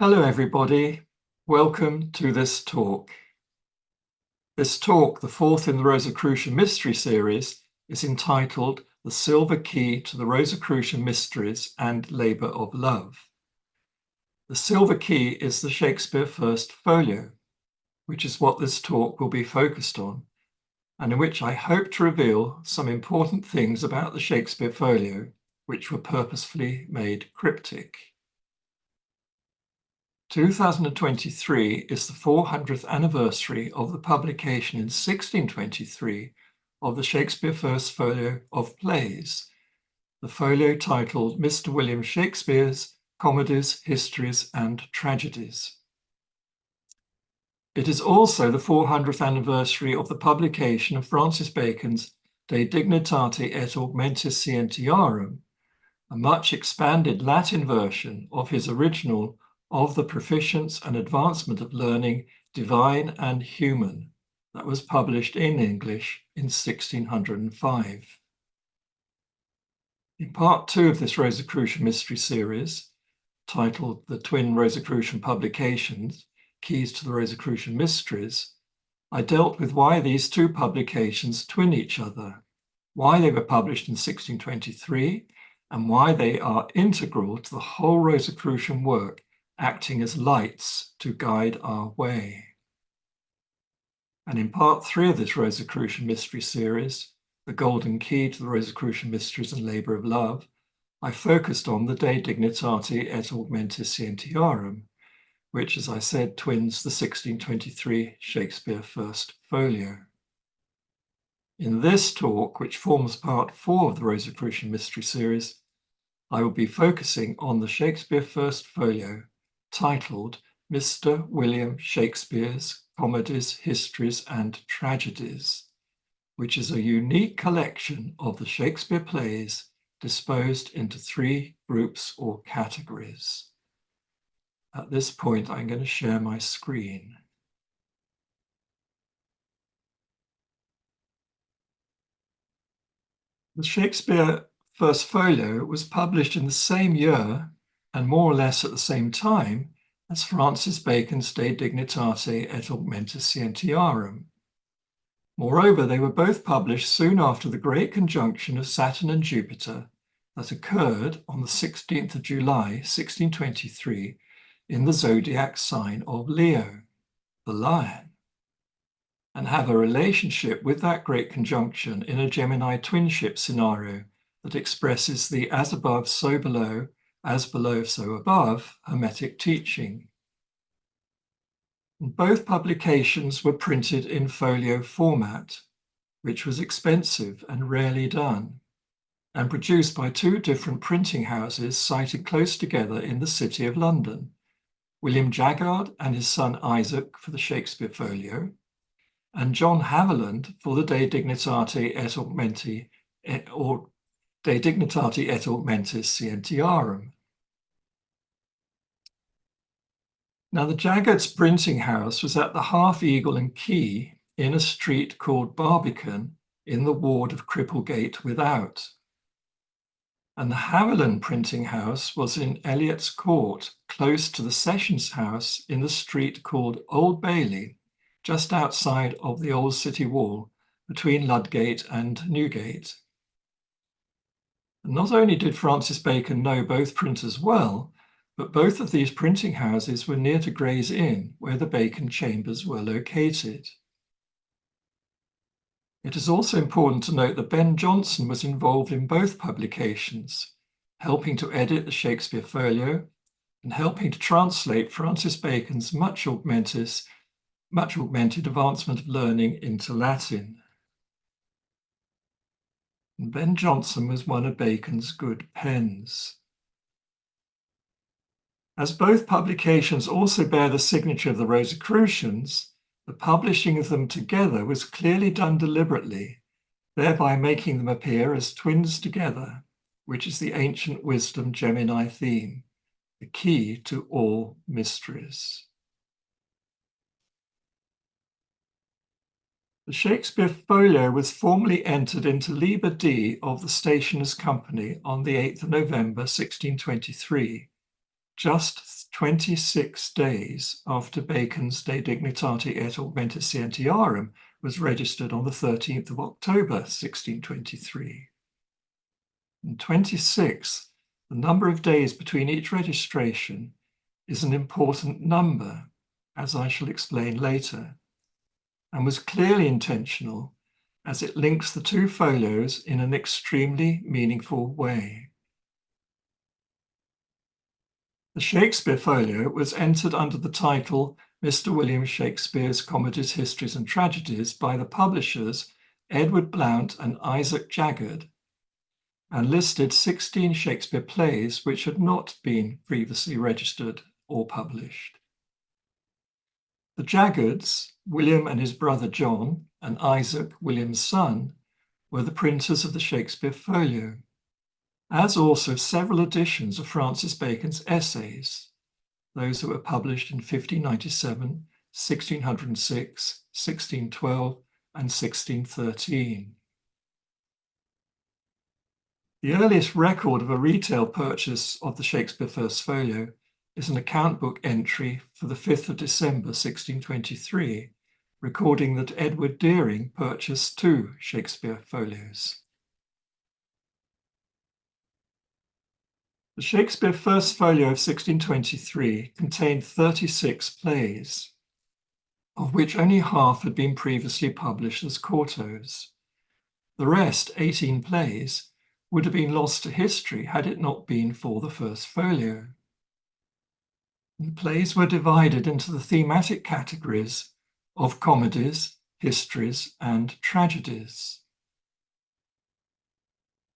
Hello everybody, welcome to this talk. This talk, the fourth in the Rosicrucian Mystery series, is entitled The Silver Key to the Rosicrucian Mysteries and Labour of Love. The silver key is the Shakespeare First Folio, which is what this talk will be focused on, and in which I hope to reveal some important things about the Shakespeare Folio, which were purposefully made cryptic. 2023 is the 400th anniversary of the publication in 1623 of the Shakespeare First Folio of Plays, the folio titled Mr William Shakespeares Comedies, Histories and Tragedies. It is also the 400th anniversary of the publication of Francis Bacon's De Dignitate et Augmentis Scientiarum, a much expanded Latin version of his original Of the Proficience and Advancement of Learning, Divine and Human, that was published in English in 1605. In part 2 of this Rosicrucian Mystery series, titled The Twin Rosicrucian Publications, Keys to the Rosicrucian Mysteries, I dealt with why these two publications twin each other, why they were published in 1623, and why they are integral to the whole Rosicrucian work, acting as lights to guide our way. And in part 3 of this Rosicrucian Mystery series, the Golden Key to the Rosicrucian Mysteries and Labour of Love, I focused on the De Dignitate et Augmentis Scientiarum, which, as I said, twins the 1623 Shakespeare First Folio. In this talk, which forms part 4 of the Rosicrucian Mystery series, I will be focusing on the Shakespeare First Folio, titled Mr William Shakespeares Comedies, Histories and Tragedies, which is a unique collection of the Shakespeare plays disposed into 3 groups or categories. At this point, I'm going to share my screen. The Shakespeare First Folio was published in the same year and more or less at the same time as Francis Bacon's De Dignitate et Augmentis Scientiarum. Moreover, they were both published soon after the great conjunction of Saturn and Jupiter that occurred on the 16th of July, 1623, in the zodiac sign of Leo, the lion, and have a relationship with that great conjunction in a Gemini twinship scenario that expresses the as above, so below, as below, so above, Hermetic teaching. And both publications were printed in folio format, which was expensive and rarely done, and produced by 2 different printing houses sited close together in the city of London, William Jaggard and his son Isaac for the Shakespeare Folio, and John Haviland for the De Dignitate et Augmentis Scientiarum. Now, the Jaggard's printing house was at the Half Eagle and Quay in a street called Barbican in the ward of Cripplegate Without. And the Haviland printing house was in Eliot's Court, close to the Sessions House in the street called Old Bailey, just outside of the old city wall between Ludgate and Newgate. And not only did Francis Bacon know both printers well, but both of these printing houses were near to Gray's Inn, where the Bacon chambers were located. It is also important to note that Ben Jonson was involved in both publications, helping to edit the Shakespeare Folio and helping to translate Francis Bacon's much augmented Advancement of Learning into Latin. And Ben Jonson was one of Bacon's good pens. As both publications also bear the signature of the Rosicrucians, the publishing of them together was clearly done deliberately, thereby making them appear as twins together, which is the ancient wisdom Gemini theme, the key to all mysteries. The Shakespeare Folio was formally entered into Liber D of the Stationers' Company on the 8th of November 1623, just 26 days after Bacon's De Dignitate et Augmentis Scientiarum was registered on the 13th of October, 1623. And 26, the number of days between each registration, is an important number, as I shall explain later, and was clearly intentional as it links the two folios in an extremely meaningful way. The Shakespeare Folio was entered under the title Mr William Shakespeare's Comedies, Histories and Tragedies by the publishers Edward Blount and Isaac Jaggard, and listed 16 Shakespeare plays which had not been previously registered or published. The Jaggards, William and his brother John, and Isaac, William's son, were the printers of the Shakespeare Folio, as also several editions of Francis Bacon's essays, those that were published in 1597, 1606, 1612, and 1613. The earliest record of a retail purchase of the Shakespeare First Folio is an account book entry for the 5th of December 1623, recording that Edward Deering purchased 2 Shakespeare folios. The Shakespeare First Folio of 1623 contained 36 plays, of which only half had been previously published as quartos. The rest, 18 plays, would have been lost to history had it not been for the First Folio. The plays were divided into the thematic categories of comedies, histories, and tragedies.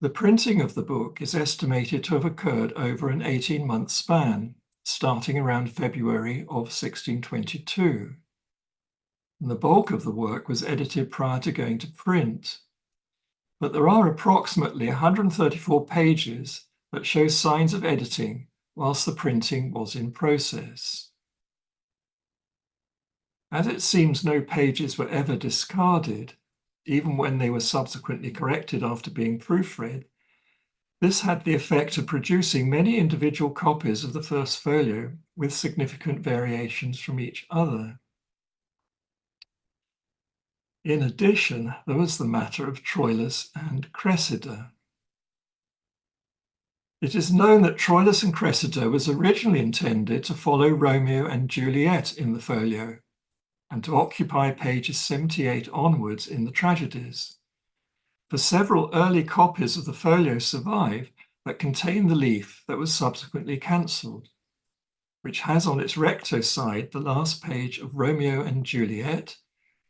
The printing of the book is estimated to have occurred over an 18-month span, starting around February of 1622. And the bulk of the work was edited prior to going to print. But there are approximately 134 pages that show signs of editing whilst the printing was in process. As it seems no pages were ever discarded, even when they were subsequently corrected after being proofread, this had the effect of producing many individual copies of the First Folio with significant variations from each other. In addition, there was the matter of Troilus and Cressida. It is known that Troilus and Cressida was originally intended to follow Romeo and Juliet in the folio, and to occupy pages 78 onwards in the tragedies. For several early copies of the folio survive that contain the leaf that was subsequently cancelled, which has on its recto side the last page of Romeo and Juliet,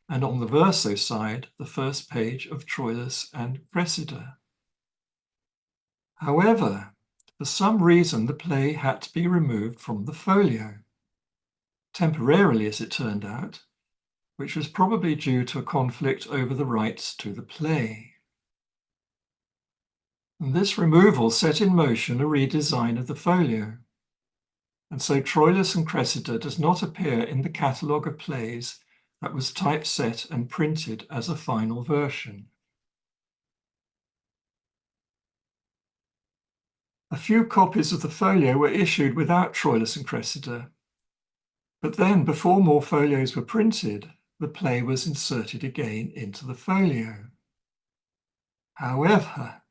and on the verso side the first page of Troilus and Cressida. However, for some reason the play had to be removed from the folio, temporarily as it turned out, which was probably due to a conflict over the rights to the play. And this removal set in motion a redesign of the folio, and so Troilus and Cressida does not appear in the catalogue of plays that was typeset and printed as a final version. A few copies of the folio were issued without Troilus and Cressida, but then before more folios were printed, the play was inserted again into the folio. However,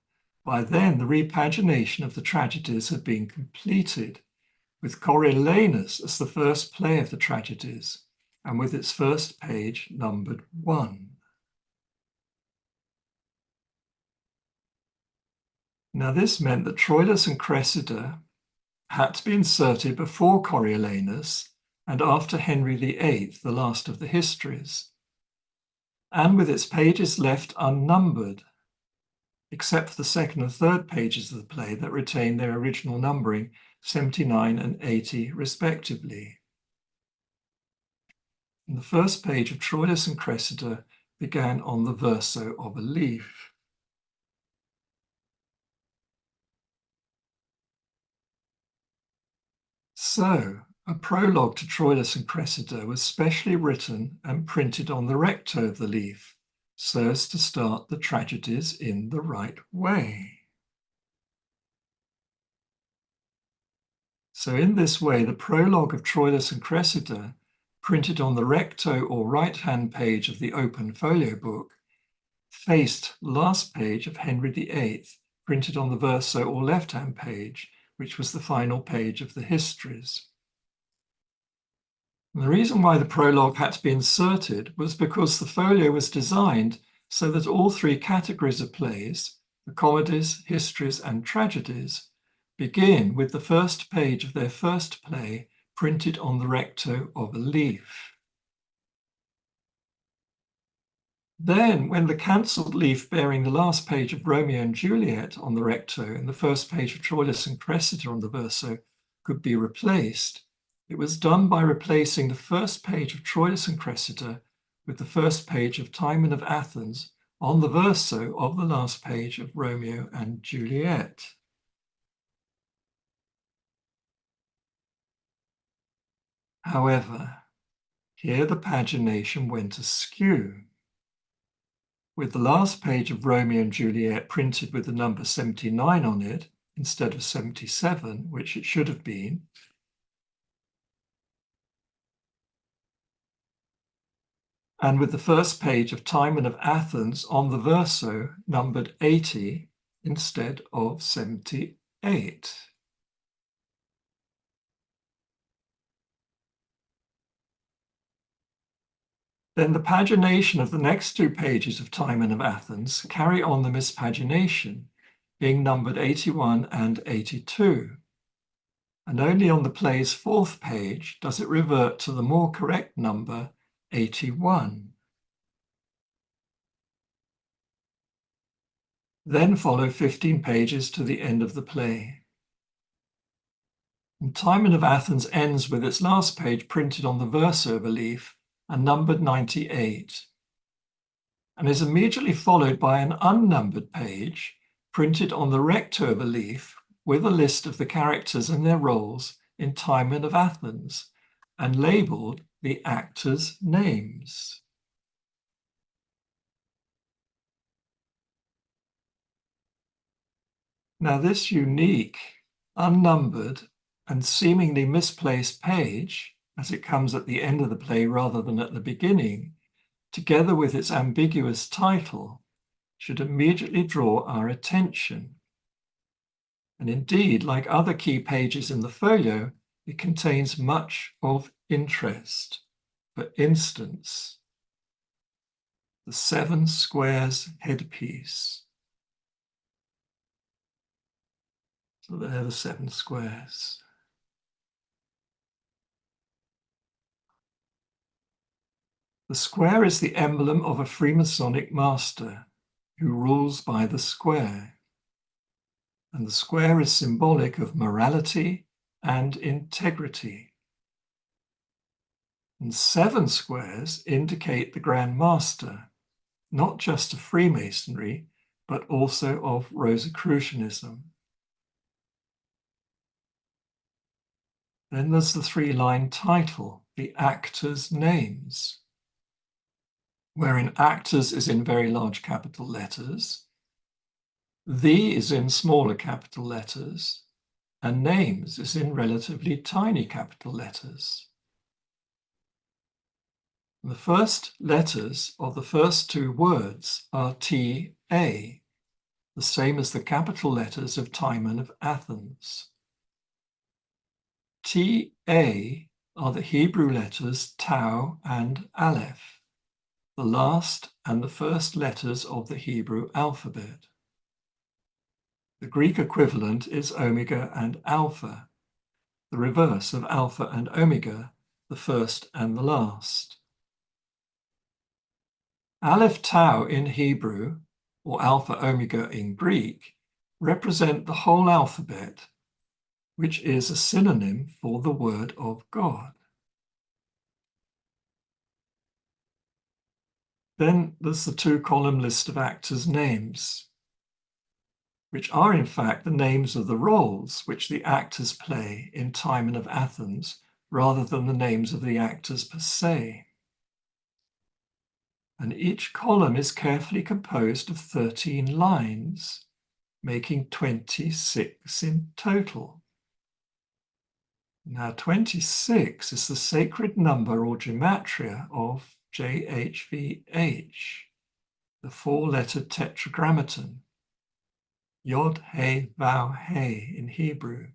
by then the repagination of the tragedies had been completed, with Coriolanus as the first play of the tragedies, and with its first page numbered 1. Now this meant that Troilus and Cressida had to be inserted before Coriolanus and after Henry VIII, the last of the Histories, and with its pages left unnumbered, except for the second and third pages of the play that retain their original numbering, 79 and 80 respectively. And the first page of Troilus and Cressida began on the verso of a leaf. So, a prologue to Troilus and Cressida was specially written and printed on the recto of the leaf, so as to start the tragedies in the right way. So in this way, the prologue of Troilus and Cressida, printed on the recto or right-hand page of the open folio book, faced last page of Henry VIII, printed on the verso or left-hand page, which was the final page of the Histories. And the reason why the prologue had to be inserted was because the folio was designed so that all three categories of plays, the comedies, histories, and tragedies, begin with the first page of their first play printed on the recto of a leaf. Then, when the cancelled leaf bearing the last page of Romeo and Juliet on the recto and the first page of Troilus and Cressida on the verso could be replaced, it was done by replacing the first page of Troilus and Cressida with the first page of Timon of Athens on the verso of the last page of Romeo and Juliet. However, here the pagination went askew. With the last page of Romeo and Juliet printed with the number 79 on it instead of 77, which it should have been, and with the first page of Timon of Athens on the verso numbered 80 instead of 78. Then the pagination of the next two pages of Timon of Athens carry on the mispagination, being numbered 81 and 82. And only on the play's fourth page does it revert to the more correct number 81. Then follow 15 pages to the end of the play. And Timon of Athens ends with its last page printed on the verso of a leaf and numbered 98, and is immediately followed by an unnumbered page printed on the recto of a leaf with a list of the characters and their roles in Timon of Athens and labeled the actors' names. Now this unique, unnumbered, and seemingly misplaced page, as it comes at the end of the play rather than at the beginning, together with its ambiguous title, should immediately draw our attention. And indeed, like other key pages in the folio, it contains much of interest. For instance, the 7 squares headpiece. So there are the 7 squares. The square is the emblem of a Freemasonic master who rules by the square. And the square is symbolic of morality and integrity. And 7 squares indicate the Grand Master, not just of Freemasonry, but also of Rosicrucianism. Then there's the 3-line title, the actors' names, wherein actors is in very large capital letters, the is in smaller capital letters, and names is in relatively tiny capital letters. The first letters of the first 2 words are T-A, the same as the capital letters of Timon of Athens. T-A are the Hebrew letters Tau and Aleph, the last and the first letters of the Hebrew alphabet. The Greek equivalent is Omega and Alpha, the reverse of Alpha and Omega, the first and the last. Aleph Tau in Hebrew, or Alpha Omega in Greek, represent the whole alphabet, which is a synonym for the Word of God. Then there's the 2-column list of actors' names, which are in fact the names of the roles which the actors play in Timon of Athens, rather than the names of the actors per se. And each column is carefully composed of 13 lines, 26 in total. Now 26 is the sacred number or gematria of JHVH, the four-lettered tetragrammaton, Yod, He, Vav, He in Hebrew,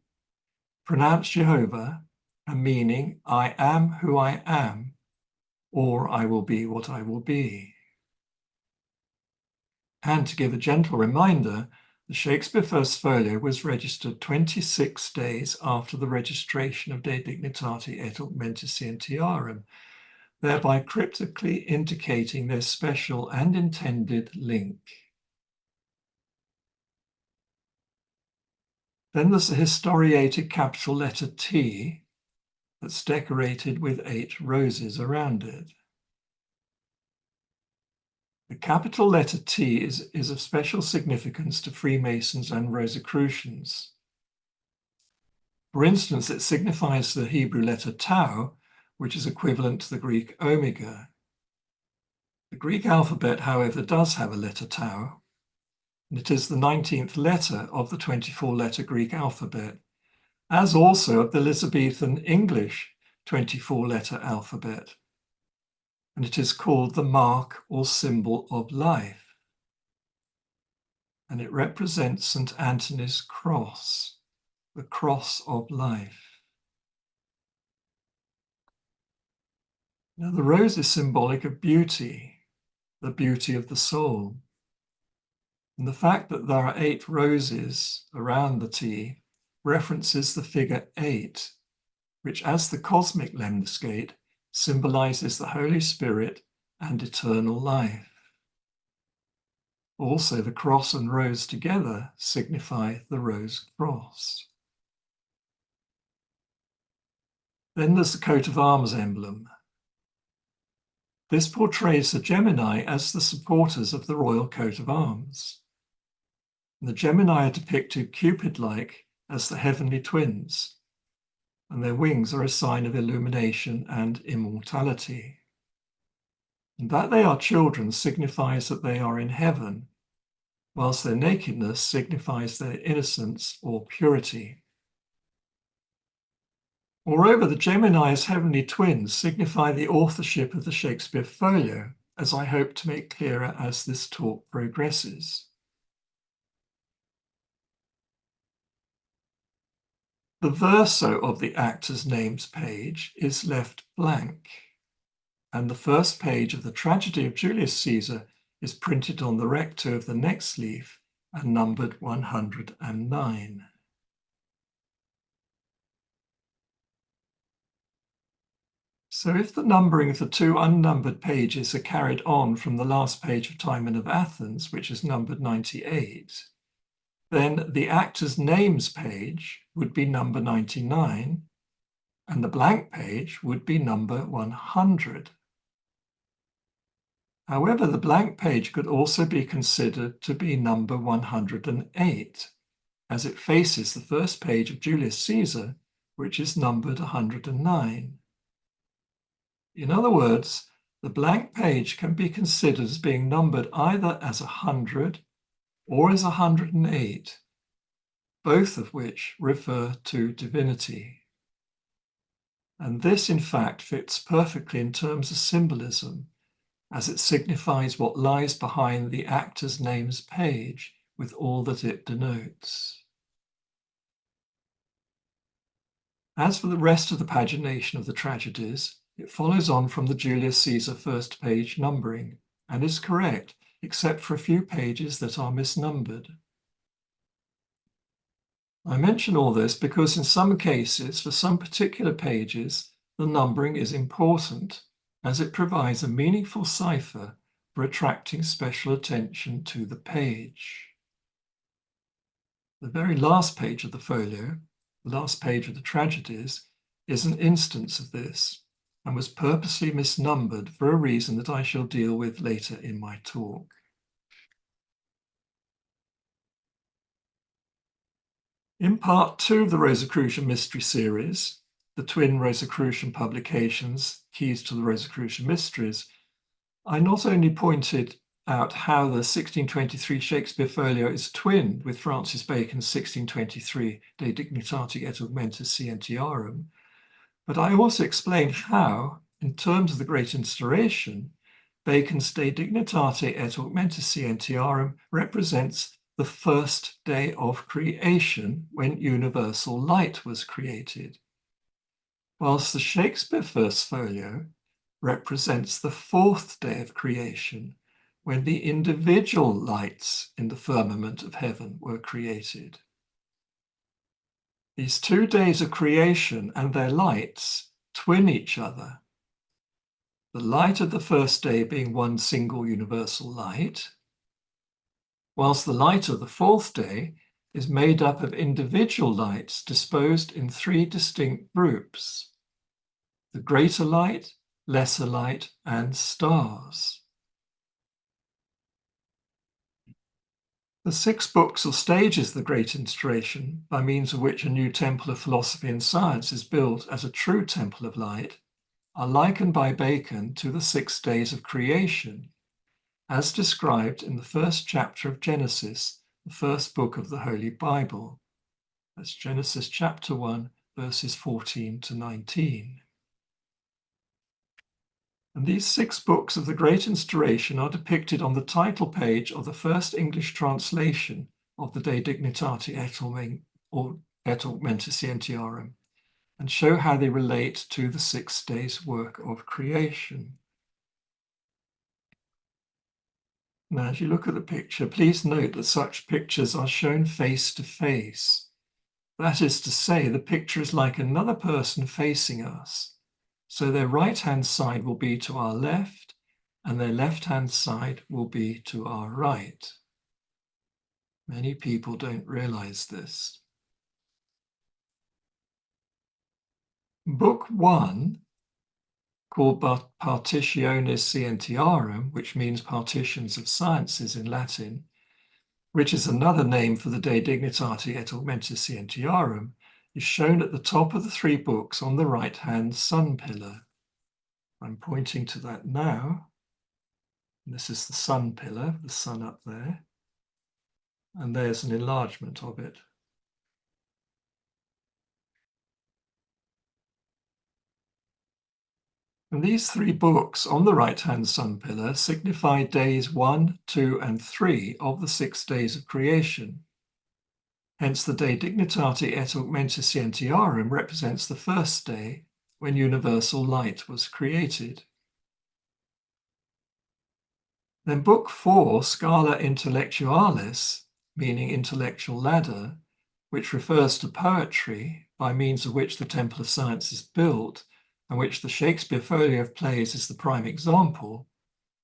pronounced Jehovah and meaning I am who I am, or I will be what I will be. And to give a gentle reminder, the Shakespeare First Folio was registered 26 days after the registration of De Dignitate et Augmentis Scientiarum, thereby cryptically indicating their special and intended link. Then there's the historiated capital letter T that's decorated with 8 roses around it. The capital letter T is of special significance to Freemasons and Rosicrucians. For instance, it signifies the Hebrew letter tau, which is equivalent to the Greek omega. The Greek alphabet, however, does have a letter tau, and it is the 19th letter of the 24-letter Greek alphabet, as also of the Elizabethan English 24-letter alphabet. And it is called the mark or symbol of life. And it represents St. Anthony's cross, the cross of life. Now, the rose is symbolic of beauty, the beauty of the soul. And the fact that there are 8 roses around the T references the figure 8, which, as the cosmic lemniscate, symbolizes the Holy Spirit and eternal life. Also, the cross and rose together signify the rose cross. Then there's the coat of arms emblem. This portrays the Gemini as the supporters of the royal coat of arms. The Gemini are depicted Cupid-like as the heavenly twins, and their wings are a sign of illumination and immortality. And that they are children signifies that they are in heaven, whilst their nakedness signifies their innocence or purity. Moreover, the Gemini as heavenly twins signify the authorship of the Shakespeare Folio, as I hope to make clearer as this talk progresses. The verso of the actors' names page is left blank, and the first page of the Tragedy of Julius Caesar is printed on the recto of the next leaf and numbered 109. So if the numbering of the 2 unnumbered pages are carried on from the last page of Timon of Athens, which is numbered 98, then the actors' names page would be number 99, and the blank page would be number 100. However, the blank page could also be considered to be number 108, as it faces the first page of Julius Caesar, which is numbered 109. In other words, the blank page can be considered as being numbered either as 100 or as 108, both of which refer to divinity. And this, in fact, fits perfectly in terms of symbolism, as it signifies what lies behind the actors' names page with all that it denotes. As for the rest of the pagination of the tragedies, it follows on from the Julius Caesar first page numbering, and is correct, except for a few pages that are misnumbered. I mention all this because in some cases, for some particular pages, the numbering is important, as it provides a meaningful cipher for attracting special attention to the page. The very last page of the folio, the last page of the tragedies, is an instance of this, and was purposely misnumbered for a reason that I shall deal with later in my talk. In part 2 of the Rosicrucian Mystery series, the twin Rosicrucian publications, Keys to the Rosicrucian Mysteries, I not only pointed out how the 1623 Shakespeare Folio is twinned with Francis Bacon's 1623 De Dignitate et Augmentis Scientiarum, But I also explain how, in terms of the Great Instauration, Bacon's De Dignitate et Augmentis Scientiarum represents the first day of creation when universal light was created, whilst the Shakespeare First Folio represents the fourth day of creation when the individual lights in the firmament of heaven were created. These 2 days of creation and their lights twin each other. The light of the first day being one single universal light, whilst the light of the fourth day is made up of individual lights disposed in 3 distinct groups: the greater light, lesser light, and stars. The 6 books or stages of the Great Instauration, by means of which a new temple of philosophy and science is built as a true temple of light, are likened by Bacon to the 6 days of creation, as described in the first chapter of Genesis, the first book of the Holy Bible. That's Genesis chapter 1, verses 14 to 19. And these 6 books of the Great Instauration are depicted on the title page of the first English translation of the De Dignitate et Augmentis Scientiarum, and show how they relate to the 6 days' work of creation. Now, as you look at the picture, please note that such pictures are shown face to face. That is to say, the picture is like another person facing us. So their right-hand side will be to our left, and their left-hand side will be to our right. Many people don't realize this. Book 1, called Partitiones Scientiarum, which means partitions of sciences in Latin, which is another name for the De Dignitate et Augmentis Scientiarum, is shown at the top of the 3 books on the right-hand sun pillar. I'm pointing to that now. And this is the sun pillar, the sun up there. And there's an enlargement of it. And these 3 books on the right-hand sun pillar signify days 1, 2, and 3 of the 6 days of creation. Hence, the De Dignitate et Augmentis Scientiarum represents the first day when universal light was created. Then Book 4, Scala Intellectualis, meaning intellectual ladder, which refers to poetry, by means of which the Temple of Science is built, and which the Shakespeare Folio of Plays is the prime example,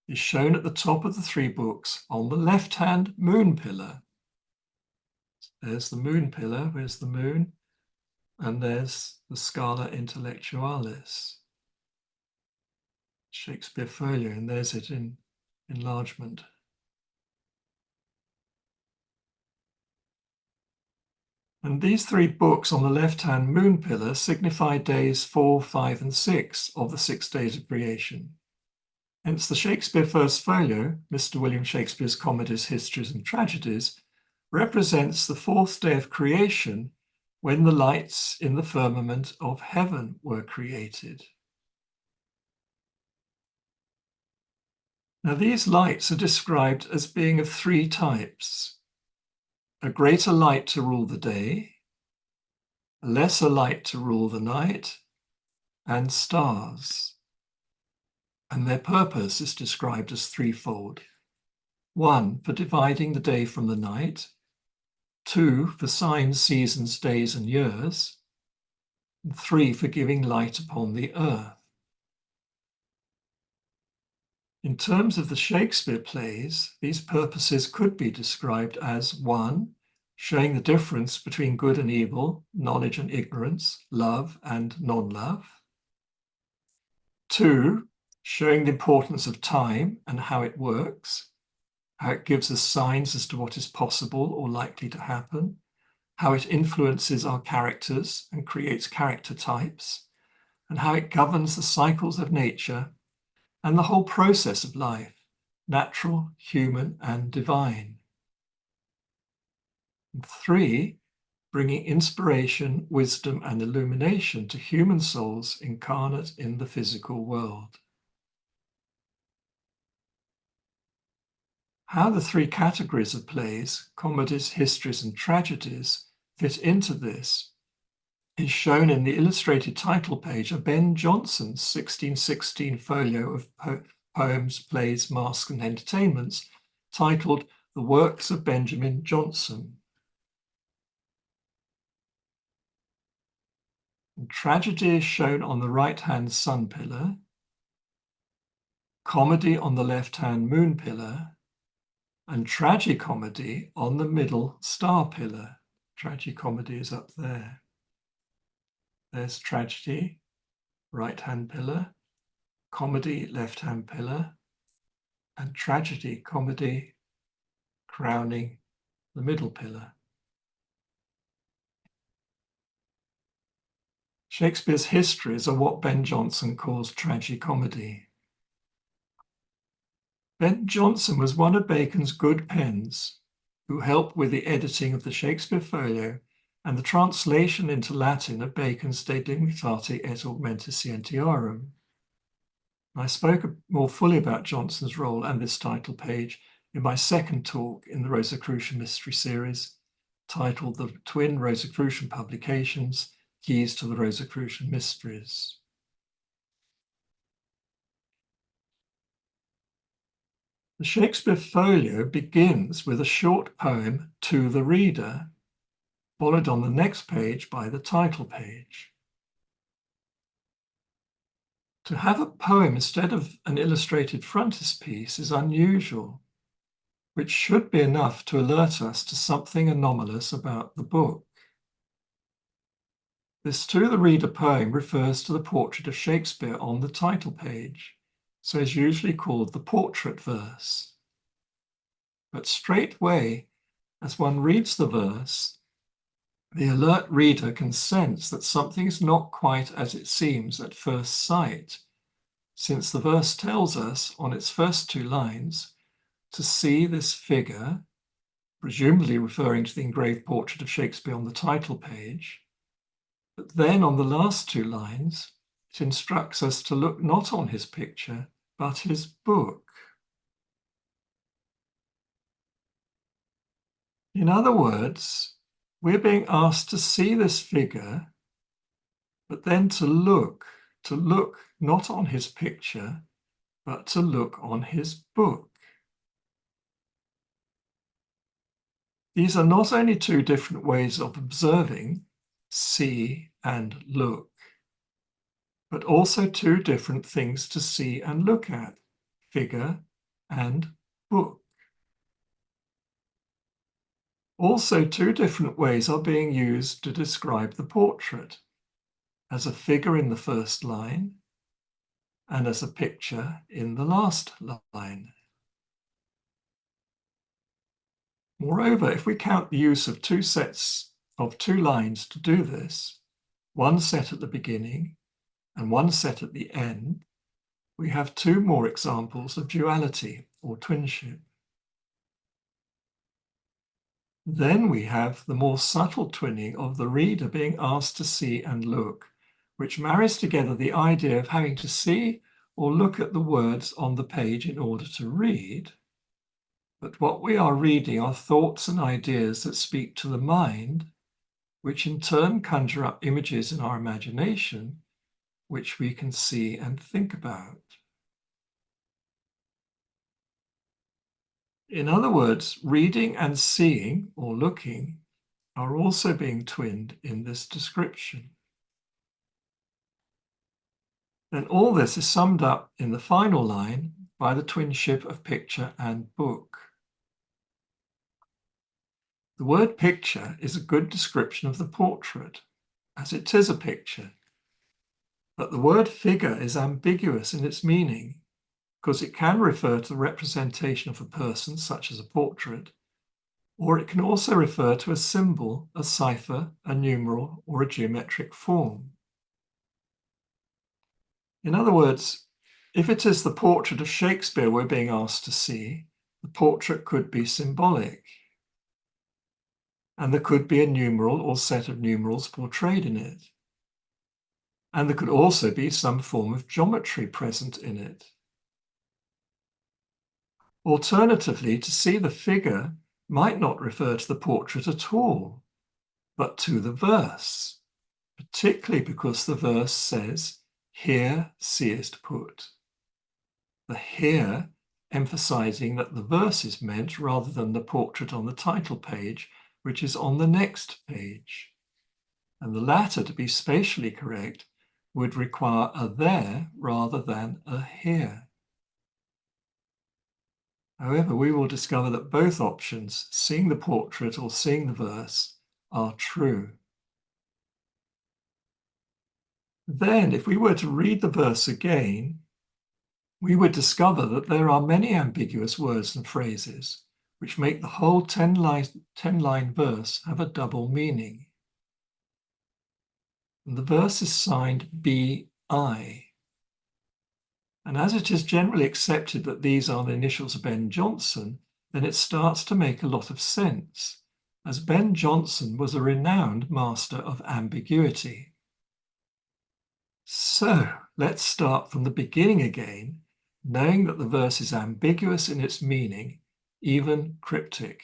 is shown at the top of the 3 books on the left-hand moon pillar. There's the moon pillar, where's the moon? And there's the Scala Intellectualis. Shakespeare Folio, and there's it in enlargement. And these 3 books on the left-hand moon pillar signify days 4, 5, and 6 of the 6 days of creation. Hence, the Shakespeare First Folio, Mr William Shakespeare's Comedies, Histories, and Tragedies, represents the 4th day of creation when the lights in the firmament of heaven were created. Now, these lights are described as being of 3 types: a greater light to rule the day, a lesser light to rule the night, and stars. And their purpose is described as threefold. 1, for dividing the day from the night. 2, for signs, seasons, days, and years. And 3, for giving light upon the earth. In terms of the Shakespeare plays, these purposes could be described as 1, showing the difference between good and evil, knowledge and ignorance, love and non-love. 2, showing the importance of time and how it works, how it gives us signs as to what is possible or likely to happen, how it influences our characters and creates character types, and how it governs the cycles of nature and the whole process of life, natural, human, and divine. And 3, bringing inspiration, wisdom, and illumination to human souls incarnate in the physical world. How the three categories of plays, comedies, histories, and tragedies, fit into this is shown in the illustrated title page of Ben Jonson's 1616 folio of poems, plays, masques, and entertainments, titled The Works of Benjamin Jonson. And tragedy is shown on the right-hand sun pillar, comedy on the left-hand moon pillar, and tragicomedy on the middle star pillar. Tragicomedy is up there. There's tragedy, right-hand pillar, comedy, left-hand pillar, and tragedy, comedy, crowning the middle pillar. Shakespeare's histories are what Ben Jonson calls tragicomedy. Ben Jonson was one of Bacon's good pens who helped with the editing of the Shakespeare Folio and the translation into Latin of Bacon's De Dignitate et Augmentis Scientiarum. I spoke more fully about Jonson's role and this title page in my second talk in the Rosicrucian Mystery series, titled The Twin Rosicrucian Publications, Keys to the Rosicrucian Mysteries. The Shakespeare Folio begins with a short poem to the reader, followed on the next page by the title page. To have a poem instead of an illustrated frontispiece is unusual, which should be enough to alert us to something anomalous about the book. This to the reader poem refers to the portrait of Shakespeare on the title page, so is usually called the portrait verse. But straightway, as one reads the verse, the alert reader can sense that something is not quite as it seems at first sight, since the verse tells us on its first two lines to see this figure, presumably referring to the engraved portrait of Shakespeare on the title page. But then on the last two lines, it instructs us to look not on his picture, but his book. In other words, we're being asked to see this figure, but then to look not on his picture, but to look on his book. These are not only two different ways of observing, see and look, but also two different things to see and look at, figure and book. Also, two different ways are being used to describe the portrait, as a figure in the first line and as a picture in the last line. Moreover, if we count the use of two sets of two lines to do this, one set at the beginning and one set at the end, we have two more examples of duality or twinship. Then we have the more subtle twinning of the reader being asked to see and look, which marries together the idea of having to see or look at the words on the page in order to read, but what we are reading are thoughts and ideas that speak to the mind, which in turn conjure up images in our imagination, which we can see and think about. In other words, reading and seeing or looking are also being twinned in this description. Then all this is summed up in the final line by the twinship of picture and book. The word picture is a good description of the portrait, as it is a picture. But the word figure is ambiguous in its meaning, because it can refer to the representation of a person, such as a portrait, or it can also refer to a symbol, a cipher, a numeral, or a geometric form. In other words, if it is the portrait of Shakespeare we're being asked to see, the portrait could be symbolic. and there could be a numeral or set of numerals portrayed in it. And there could also be some form of geometry present in it. Alternatively, to see the figure might not refer to the portrait at all, but to the verse, particularly because the verse says, "Here seest put." The "here" emphasizing that the verse is meant rather than the portrait on the title page, which is on the next page. And the latter, to be spatially correct, would require a "there" rather than a "here." However, we will discover that both options, seeing the portrait or seeing the verse, are true. Then, if we were to read the verse again, we would discover that there are many ambiguous words and phrases which make the whole 10-line verse have a double meaning. And the verse is signed B.I. And as it is generally accepted that these are the initials of Ben Jonson, then it starts to make a lot of sense, as Ben Jonson was a renowned master of ambiguity. So let's start from the beginning again, knowing that the verse is ambiguous in its meaning, even cryptic.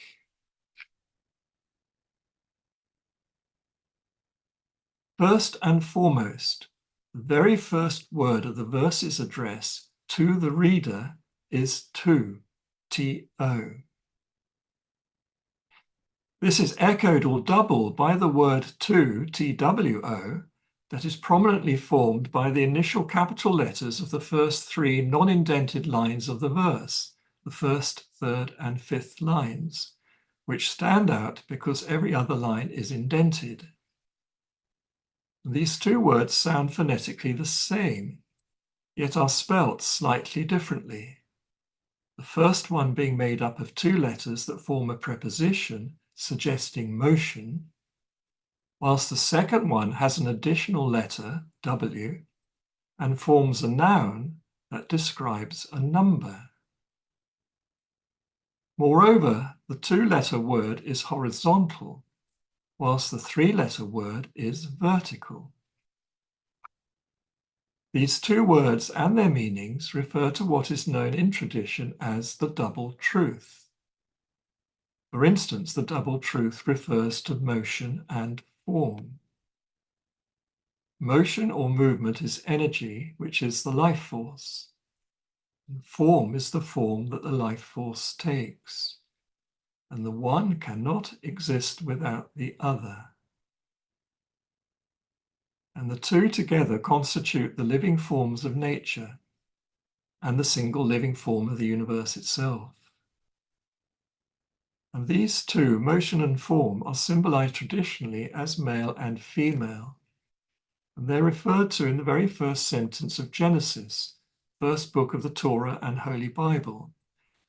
First and foremost, the very first word of the verse's address to the reader is to, T-O. This is echoed or doubled by the word to, T-W-O, that is prominently formed by the initial capital letters of the first three non-indented lines of the verse, the first, third, and fifth lines, which stand out because every other line is indented. These two words sound phonetically the same, yet are spelt slightly differently. The first one being made up of two letters that form a preposition, suggesting motion, whilst the second one has an additional letter, W, and forms a noun that describes a number. Moreover, the two-letter word is horizontal, whilst the three-letter word is vertical. These two words and their meanings refer to what is known in tradition as the double truth. For instance, the double truth refers to motion and form. Motion or movement is energy, which is the life force. Form is the form that the life force takes. And the one cannot exist without the other. And the two together constitute the living forms of nature and the single living form of the universe itself. And these two, motion and form, are symbolized traditionally as male and female. And they're referred to in the very first sentence of Genesis, first book of the Torah and Holy Bible,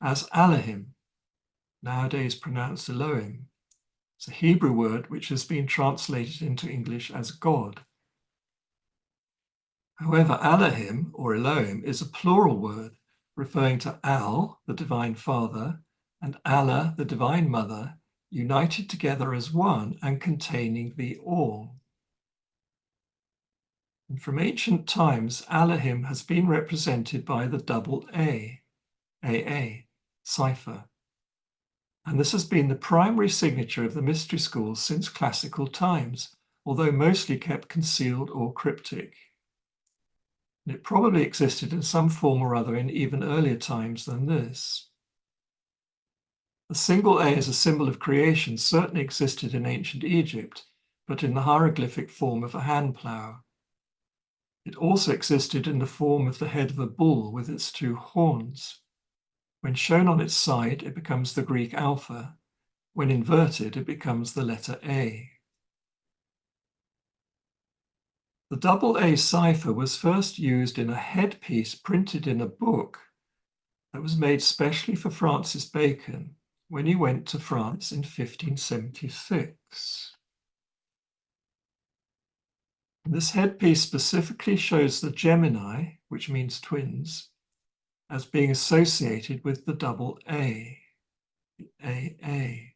as Elohim, nowadays pronounced Elohim. It's a Hebrew word which has been translated into English as God. However, Elohim, or Elohim, is a plural word referring to Al, the Divine Father, and Allah, the Divine Mother, united together as one and containing the all. And from ancient times, Elohim has been represented by the double A, AA, cipher. And this has been the primary signature of the mystery schools since classical times, although mostly kept concealed or cryptic. And it probably existed in some form or other in even earlier times than this. The single A as a symbol of creation certainly existed in ancient Egypt, but in the hieroglyphic form of a hand plough. It also existed in the form of the head of a bull with its two horns. When shown on its side, it becomes the Greek alpha. When inverted, it becomes the letter A. The double A cipher was first used in a headpiece printed in a book that was made specially for Francis Bacon when he went to France in 1576. This headpiece specifically shows the Gemini, which means twins, as being associated with the double A, the AA.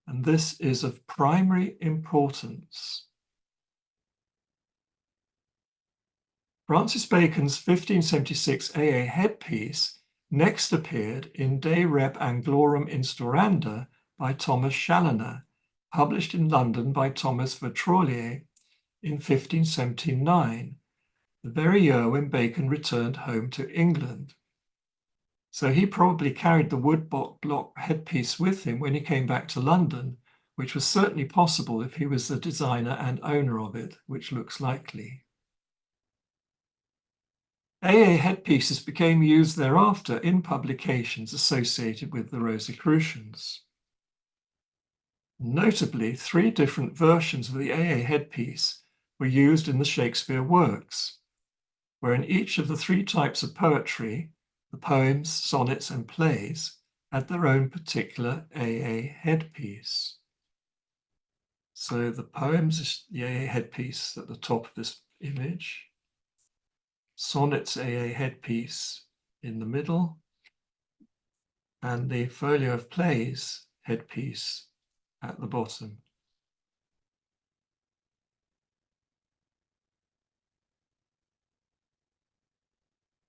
and this is of primary importance. Francis Bacon's 1576 AA headpiece next appeared in De Rep Anglorum Instauranda by Thomas Challoner, published in London by Thomas Vertrolier in 1579, the very year when Bacon returned home to England. So he probably carried the wood block headpiece with him when he came back to London, which was certainly possible if he was the designer and owner of it, which looks likely. AA headpieces became used thereafter in publications associated with the Rosicrucians. Notably, 3 different versions of the AA headpiece were used in the Shakespeare works, where in each of the 3 types of poetry, the poems, sonnets, and plays, had their own particular AA headpiece. So the poems is the AA headpiece at the top of this image, sonnets AA headpiece in the middle, and the folio of plays headpiece at the bottom.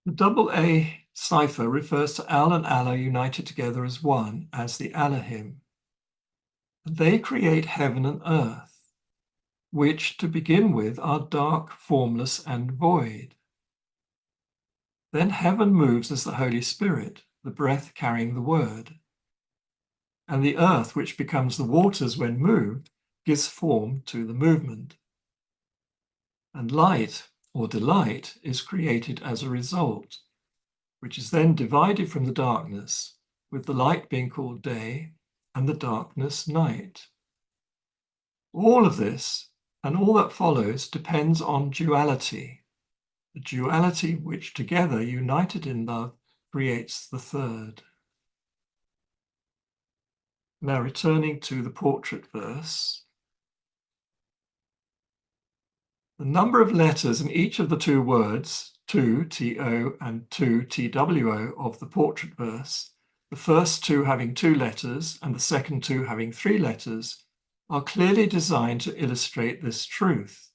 The double A cipher refers to Al and Allah united together as one, as the Elohim. They create heaven and earth, which to begin with are dark, formless, and void. Then heaven moves as the Holy Spirit, the breath carrying the word. And the earth, which becomes the waters when moved, gives form to the movement. And light, or delight, is created as a result, which is then divided from the darkness, with the light being called day and the darkness night. All of this, and all that follows, depends on duality, the duality which together, united in love, creates the third. Now returning to the portrait verse, the number of letters in each of the 2 words, to, T-O, and to, T-W-O, of the portrait verse, the first 2 having 2 letters and the second 2 having 3 letters, are clearly designed to illustrate this truth.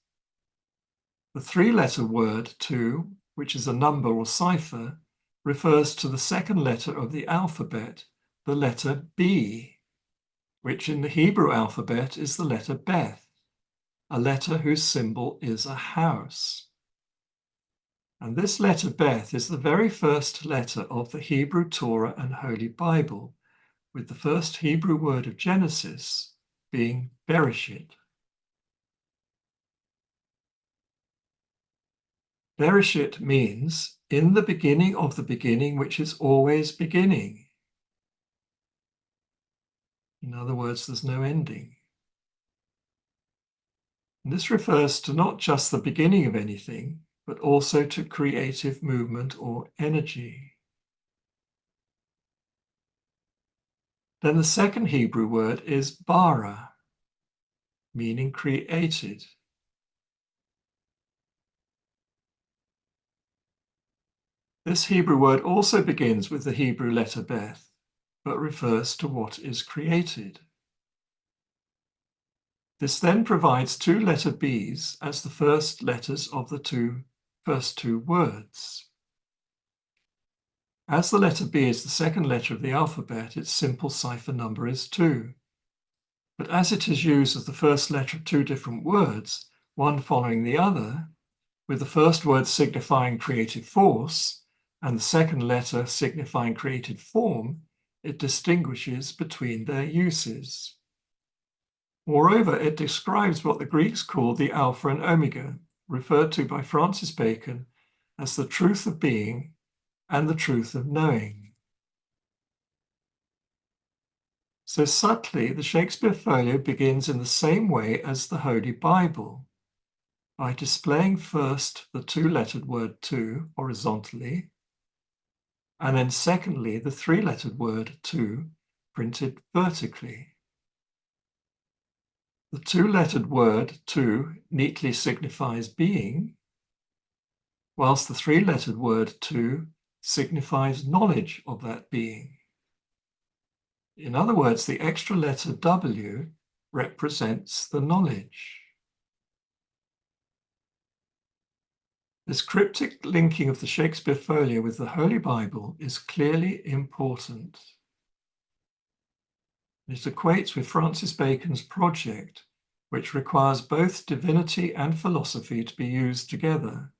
The 3-letter word to, which is a number or cipher, refers to the second letter of the alphabet, the letter B, which in the Hebrew alphabet is the letter Beth, a letter whose symbol is a house. And this letter Beth is the very first letter of the Hebrew Torah and Holy Bible, with the first Hebrew word of Genesis being Bereshit. Bereshit means in the beginning of the beginning, which is always beginning. In other words, there's no ending. And this refers to not just the beginning of anything, but also to creative movement or energy. Then the second Hebrew word is bara, meaning created. This Hebrew word also begins with the Hebrew letter Beth, but refers to what is created. This then provides 2 letter B's as the first letters of the first two words. As the letter B is the second letter of the alphabet, its simple cipher number is 2. But as it is used as the first letter of 2 different words, one following the other, with the first word signifying creative force and the second letter signifying created form, it distinguishes between their uses. Moreover, it describes what the Greeks called the Alpha and Omega, referred to by Francis Bacon as the truth of being and the truth of knowing. So subtly, the Shakespeare Folio begins in the same way as the Holy Bible, by displaying first the 2-lettered word to horizontally, and then secondly the 3-lettered word to printed vertically. The 2-lettered word to neatly signifies being, whilst the 3-lettered word to signifies knowledge of that being. In other words, the extra letter W represents the knowledge. This cryptic linking of the Shakespeare Folio with the Holy Bible is clearly important. It equates with Francis Bacon's project, which requires both divinity and philosophy to be used together.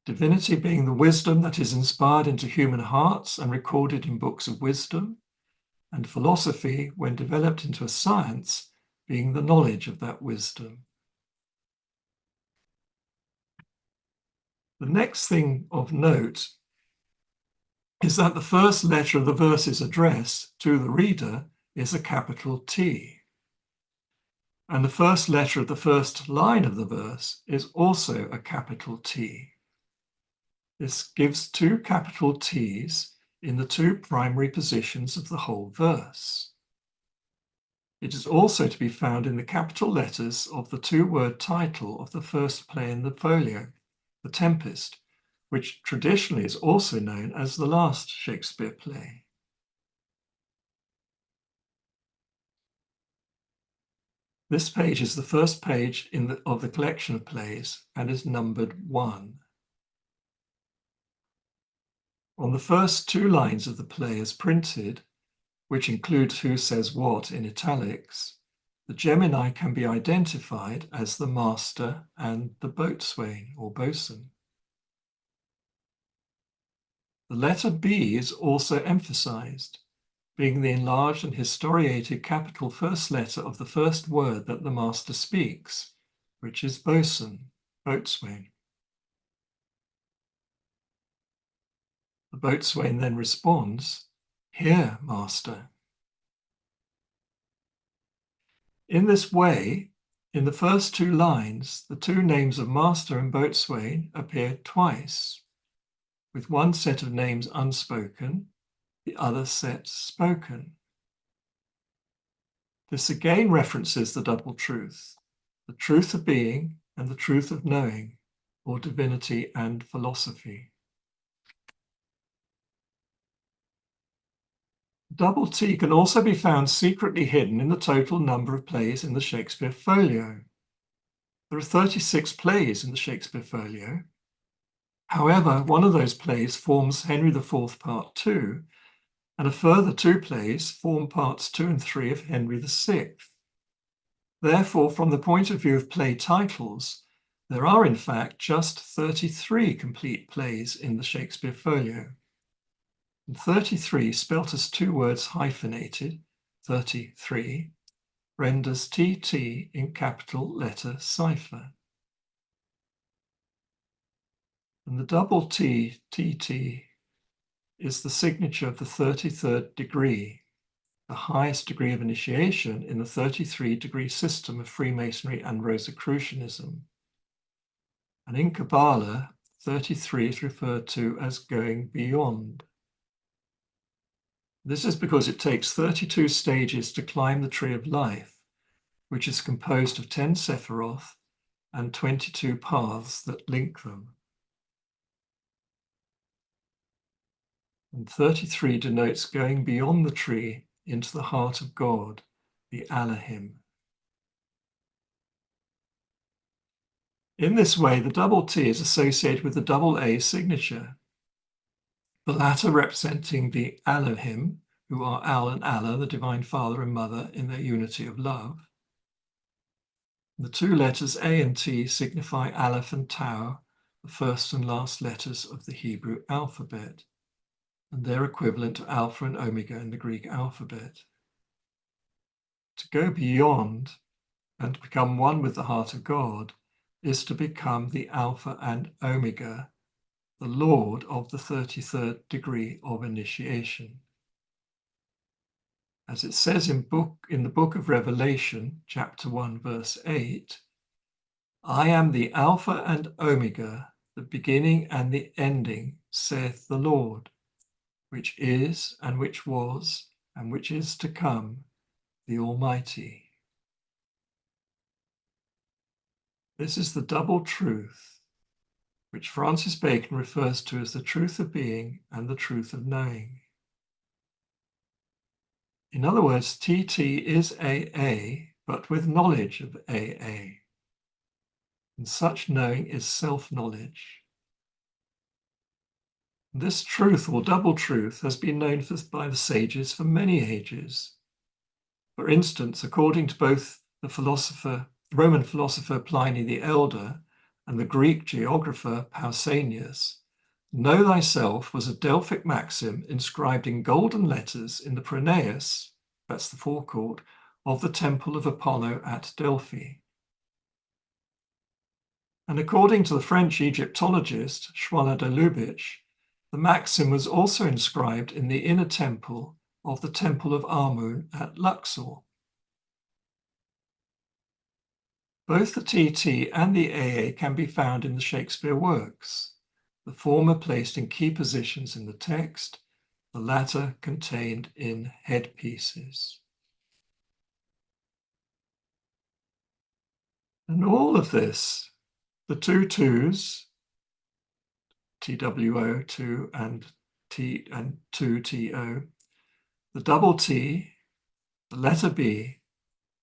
Divinity being the wisdom that is inspired into human hearts and recorded in books of wisdom, and philosophy, when developed into a science, being the knowledge of that wisdom. The next thing of note is that the first letter of the verse's address to the reader is a capital T. And the first letter of the first line of the verse is also a capital T. This gives two capital T's in the two primary positions of the whole verse. It is also to be found in the capital letters of the two-word title of the first play in the folio, The Tempest, which traditionally is also known as the last Shakespeare play. This page is the first page of the collection of plays and is numbered 1. On the first two lines of the play as printed, which includes who says what in italics, the Gemini can be identified as the master and the boatswain or boatswain. The letter B is also emphasized, being the enlarged and historiated capital first letter of the first word that the master speaks, which is boatswain, boatswain. The boatswain then responds, "Here, master." In this way, in the first two lines, the two names of master and boatswain appear twice, with one set of names unspoken, the other set spoken. This again references the double truth, the truth of being and the truth of knowing, or divinity and philosophy. Double T can also be found secretly hidden in the total number of plays in the Shakespeare Folio. There are 36 plays in the Shakespeare Folio. However, one of those plays forms Henry IV Part 2, and a further 2 plays form Parts 2 and 3 of Henry VI. Therefore, from the point of view of play titles, there are in fact just 33 complete plays in the Shakespeare Folio. And 33, spelt as two words hyphenated, 33, renders TT in capital letter cipher. And the double T, TT, is the signature of the 33rd degree, the highest degree of initiation in the 33-degree system of Freemasonry and Rosicrucianism. And in Kabbalah, 33 is referred to as going beyond. This is because it takes 32 stages to climb the tree of life, which is composed of 10 Sephiroth and 22 paths that link them. And 33 denotes going beyond the tree into the heart of God, the Elohim. In this way, the double T is associated with the double A signature, the latter representing the Elohim, who are Al and Allah, the Divine Father and Mother, in their unity of love. The two letters A and T signify Aleph and Tau, the first and last letters of the Hebrew alphabet, and they're equivalent to Alpha and Omega in the Greek alphabet. To go beyond and to become one with the heart of God is to become the Alpha and Omega, the Lord of the 33rd degree of initiation. As it says in the book of Revelation, chapter 1, verse 8, "I am the Alpha and Omega, the beginning and the ending, saith the Lord, which is and which was and which is to come, the Almighty." This is the double truth, which Francis Bacon refers to as the truth of being and the truth of knowing. In other words, TT is AA, but with knowledge of AA. And such knowing is self-knowledge. This truth or double truth has been known by the sages for many ages. For instance, according to both the Roman philosopher Pliny the Elder and the Greek geographer Pausanias, know thyself was a Delphic maxim inscribed in golden letters in the pronaos, that's the forecourt, of the temple of Apollo at Delphi. And according to the French Egyptologist Schwaller de Lubitsch, the maxim was also inscribed in the inner temple of the Temple of Amun at Luxor. Both the TT and the AA can be found in the Shakespeare works, the former placed in key positions in the text, the latter contained in headpieces. And all of this, the two twos, TWO, 2 and T and 2TO, the double T, the letter B,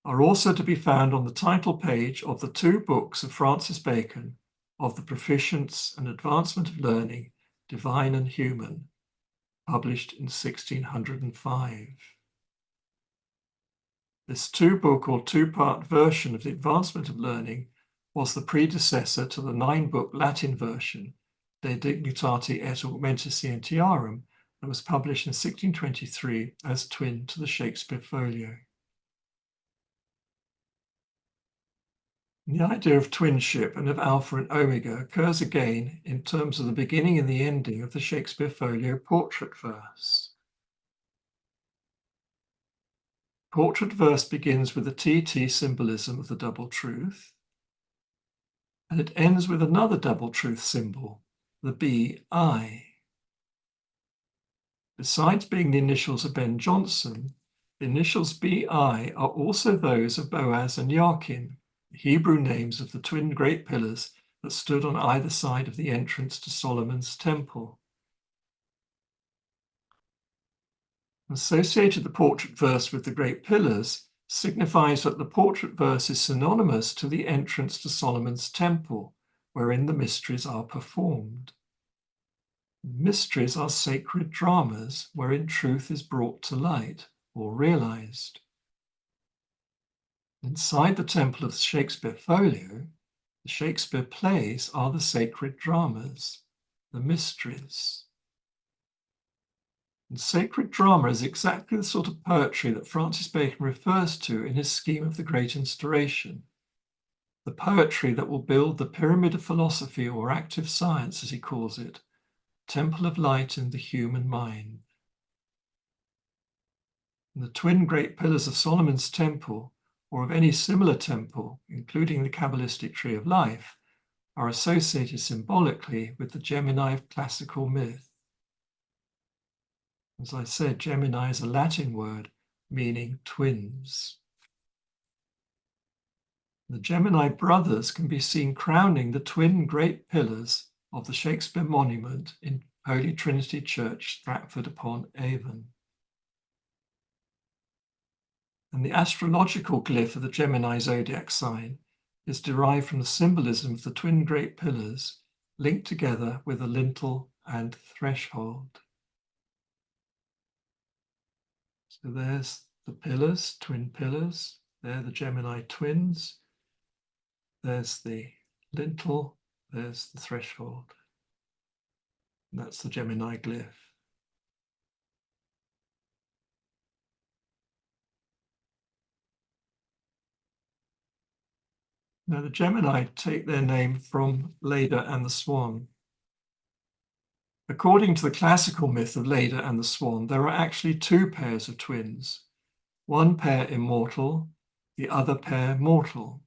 are also to be found on the title page of the two books of Francis Bacon of the Proficience and Advancement of Learning, Divine and Human, published in 1605. This two-book or two-part version of the Advancement of Learning was the predecessor to the 9-book Latin version, De Dignitate et Augmentis Scientiarum, that was published in 1623 as twin to the Shakespeare Folio. The idea of twinship and of alpha and omega occurs again in terms of the beginning and the ending of the Shakespeare Folio portrait verse. Portrait verse begins with the TT symbolism of the double truth, and it ends with another double truth symbol, the BI. Besides being the initials of Ben Jonson, the initials BI are also those of Boaz and Yakin, Hebrew names of the twin great pillars that stood on either side of the entrance to Solomon's temple. Associated the portrait verse with the great pillars signifies that the portrait verse is synonymous to the entrance to Solomon's temple, wherein the mysteries are performed. Mysteries are sacred dramas wherein truth is brought to light or realized. Inside the temple of the Shakespeare Folio, the Shakespeare plays are the sacred dramas, the mysteries. And sacred drama is exactly the sort of poetry that Francis Bacon refers to in his scheme of the Great Instauration, the poetry that will build the pyramid of philosophy, or active science as he calls it, temple of light in the human mind. And the twin great pillars of Solomon's temple, or of any similar temple, including the Kabbalistic tree of life, are associated symbolically with the Gemini of classical myth. As I said, Gemini is a Latin word meaning twins. The Gemini brothers can be seen crowning the twin great pillars of the Shakespeare monument in Holy Trinity Church, Stratford-upon-Avon. And the astrological glyph of the Gemini zodiac sign is derived from the symbolism of the twin great pillars linked together with a lintel and threshold. So there's the pillars, twin pillars. There the Gemini twins. There's the lintel. There's the threshold. And that's the Gemini glyph. Now the Gemini take their name from Leda and the Swan. According to the classical myth of Leda and the Swan, there are actually two pairs of twins, one pair immortal, the other pair mortal,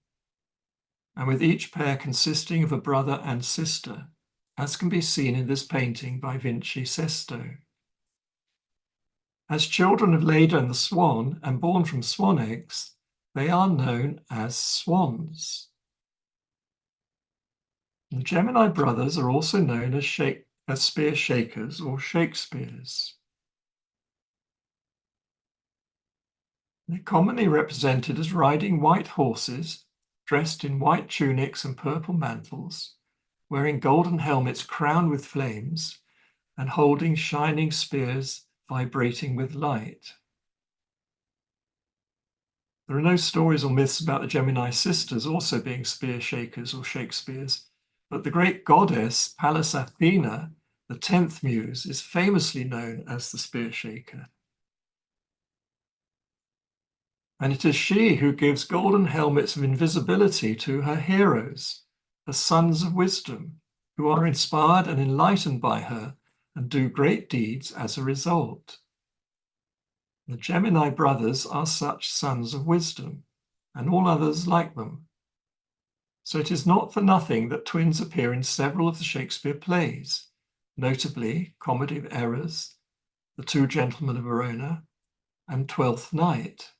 and with each pair consisting of a brother and sister, as can be seen in this painting by Vinci Sesto. As children of Leda and the Swan and born from swan eggs, they are known as swans. The Gemini brothers are also known as spear shakers or Shakespeares. They're commonly represented as riding white horses, dressed in white tunics and purple mantles, wearing golden helmets crowned with flames, and holding shining spears vibrating with light. There are no stories or myths about the Gemini sisters also being spear shakers or Shakespeares, but the great goddess Pallas Athena, the 10th muse, is famously known as the spear shaker. And it is she who gives golden helmets of invisibility to her heroes, the sons of wisdom, who are inspired and enlightened by her and do great deeds as a result. The Gemini brothers are such sons of wisdom, and all others like them. So it is not for nothing that twins appear in several of the Shakespeare plays, notably Comedy of Errors, The Two Gentlemen of Verona, and Twelfth Night.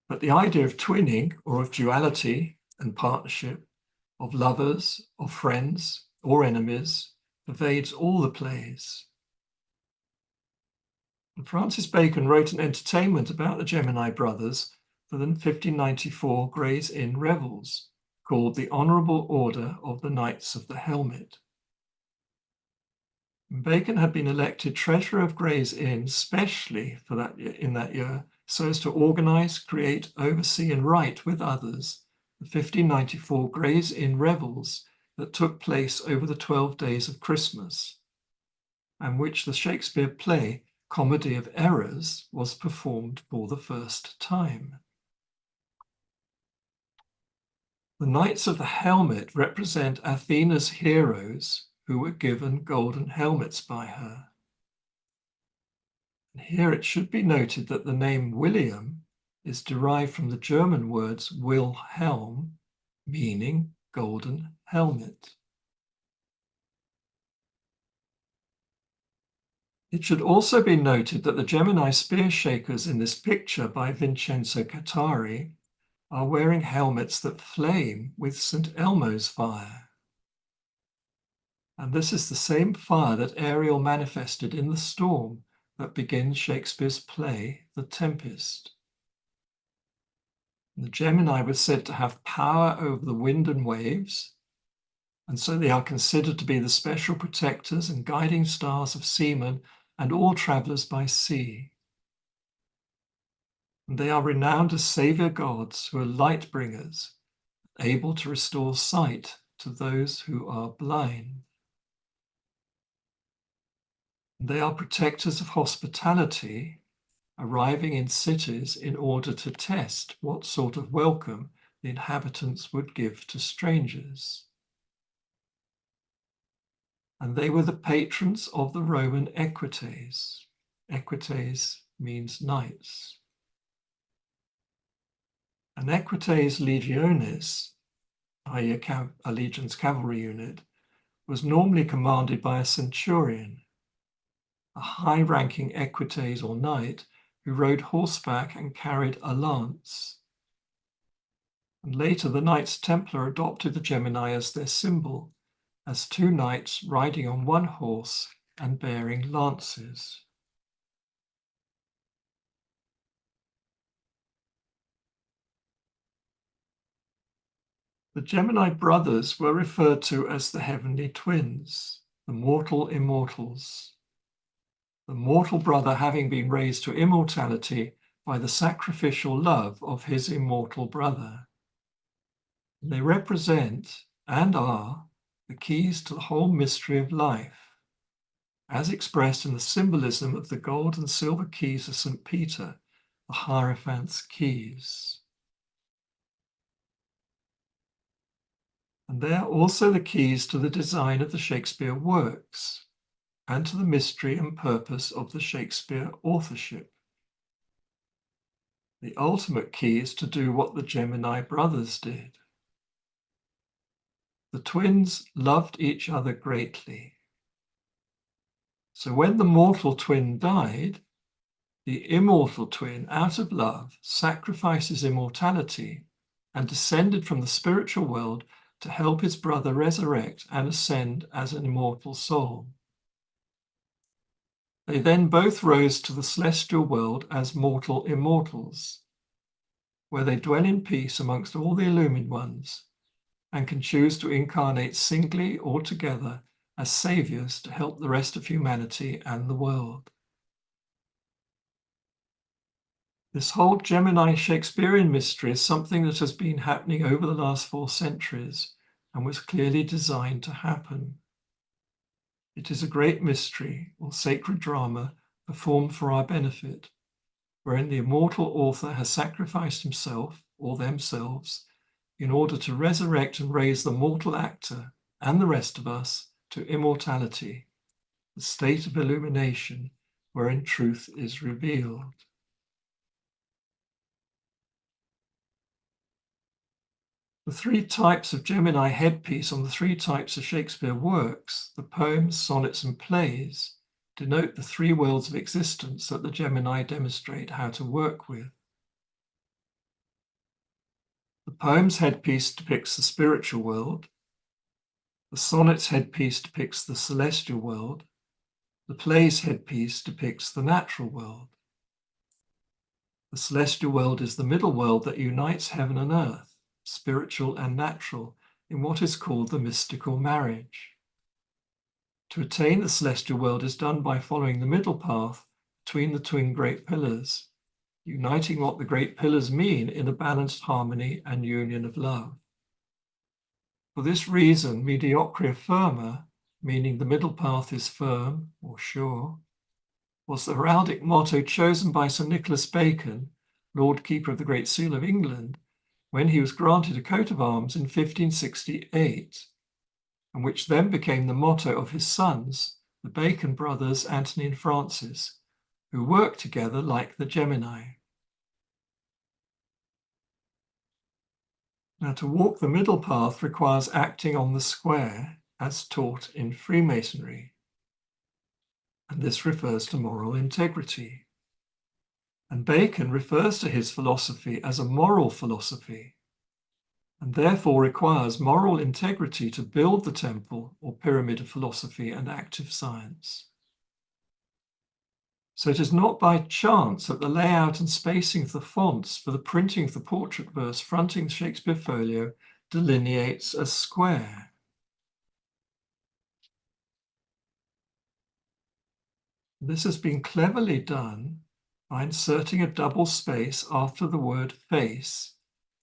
But the idea of twinning, or of duality and partnership, of lovers, of friends, or enemies, pervades all the plays. And Francis Bacon wrote an entertainment about the Gemini brothers for the 1594 Gray's Inn Revels, called The Honourable Order of the Knights of the Helmet. And Bacon had been elected Treasurer of Gray's Inn specially for that year, in that year, so as to organise, create, oversee and write with others the 1594 Gray's Inn Revels that took place over the 12 days of Christmas, and which the Shakespeare play Comedy of Errors was performed for the first time. The Knights of the Helmet represent Athena's heroes who were given golden helmets by her. And here it should be noted that the name William is derived from the German words Wilhelm, meaning golden helmet. It should also be noted that the Gemini spear shakers in this picture by Vincenzo Catari are wearing helmets that flame with St. Elmo's fire. And this is the same fire that Ariel manifested in the storm that begins Shakespeare's play, The Tempest. The Gemini was said to have power over the wind and waves, and so they are considered to be the special protectors and guiding stars of seamen and all travellers by sea. And they are renowned as saviour gods who are light bringers, able to restore sight to those who are blind. They are protectors of hospitality, arriving in cities in order to test what sort of welcome the inhabitants would give to strangers. And they were the patrons of the Roman equites. Equites means knights. An equites legionis, i.e. a legion's cavalry unit, was normally commanded by a centurion, a high-ranking equites or knight who rode horseback and carried a lance. And later the Knights Templar adopted the Gemini as their symbol, as two knights riding on one horse and bearing lances. The Gemini brothers were referred to as the heavenly twins, the mortal immortals. The mortal brother having been raised to immortality by the sacrificial love of his immortal brother. They represent and are the keys to the whole mystery of life, as expressed in the symbolism of the gold and silver keys of St. Peter, the hierophant's keys. And they are also the keys to the design of the Shakespeare works and to the mystery and purpose of the Shakespeare authorship. The ultimate key is to do what the Gemini brothers did. The twins loved each other greatly. So when the mortal twin died, the immortal twin, out of love, sacrificed immortality and descended from the spiritual world to help his brother resurrect and ascend as an immortal soul. They then both rose to the celestial world as mortal immortals, where they dwell in peace amongst all the illumined ones, and can choose to incarnate singly or together as saviors to help the rest of humanity and the world. This whole Gemini Shakespearean mystery is something that has been happening over the last 4 centuries and was clearly designed to happen. It is a great mystery or sacred drama performed for our benefit, wherein the immortal author has sacrificed himself or themselves in order to resurrect and raise the mortal actor and the rest of us to immortality, the state of illumination wherein truth is revealed. The 3 types of Gemini headpiece on the 3 types of Shakespeare works, the poems, sonnets, and plays, denote the 3 worlds of existence that the Gemini demonstrate how to work with. The poem's headpiece depicts the spiritual world. The sonnet's headpiece depicts the celestial world. The play's headpiece depicts the natural world. The celestial world is the middle world that unites heaven and earth, spiritual and natural, in what is called the mystical marriage. To attain the celestial world is done by following the middle path between the twin great pillars, uniting what the great pillars mean in a balanced harmony and union of love. For this reason, mediocria firma, meaning the middle path is firm or sure, was the heraldic motto chosen by Sir Nicholas Bacon, Lord Keeper of the Great Seal of England, when he was granted a coat of arms in 1568, and which then became the motto of his sons, the Bacon brothers, Anthony and Francis, who worked together like the Gemini. Now, to walk the middle path requires acting on the square as taught in Freemasonry, and this refers to moral integrity. And Bacon refers to his philosophy as a moral philosophy, and therefore requires moral integrity to build the temple or pyramid of philosophy and active science. So it is not by chance that the layout and spacing of the fonts for the printing of the portrait verse fronting the Shakespeare Folio delineates a square. This has been cleverly done by inserting a double space after the word face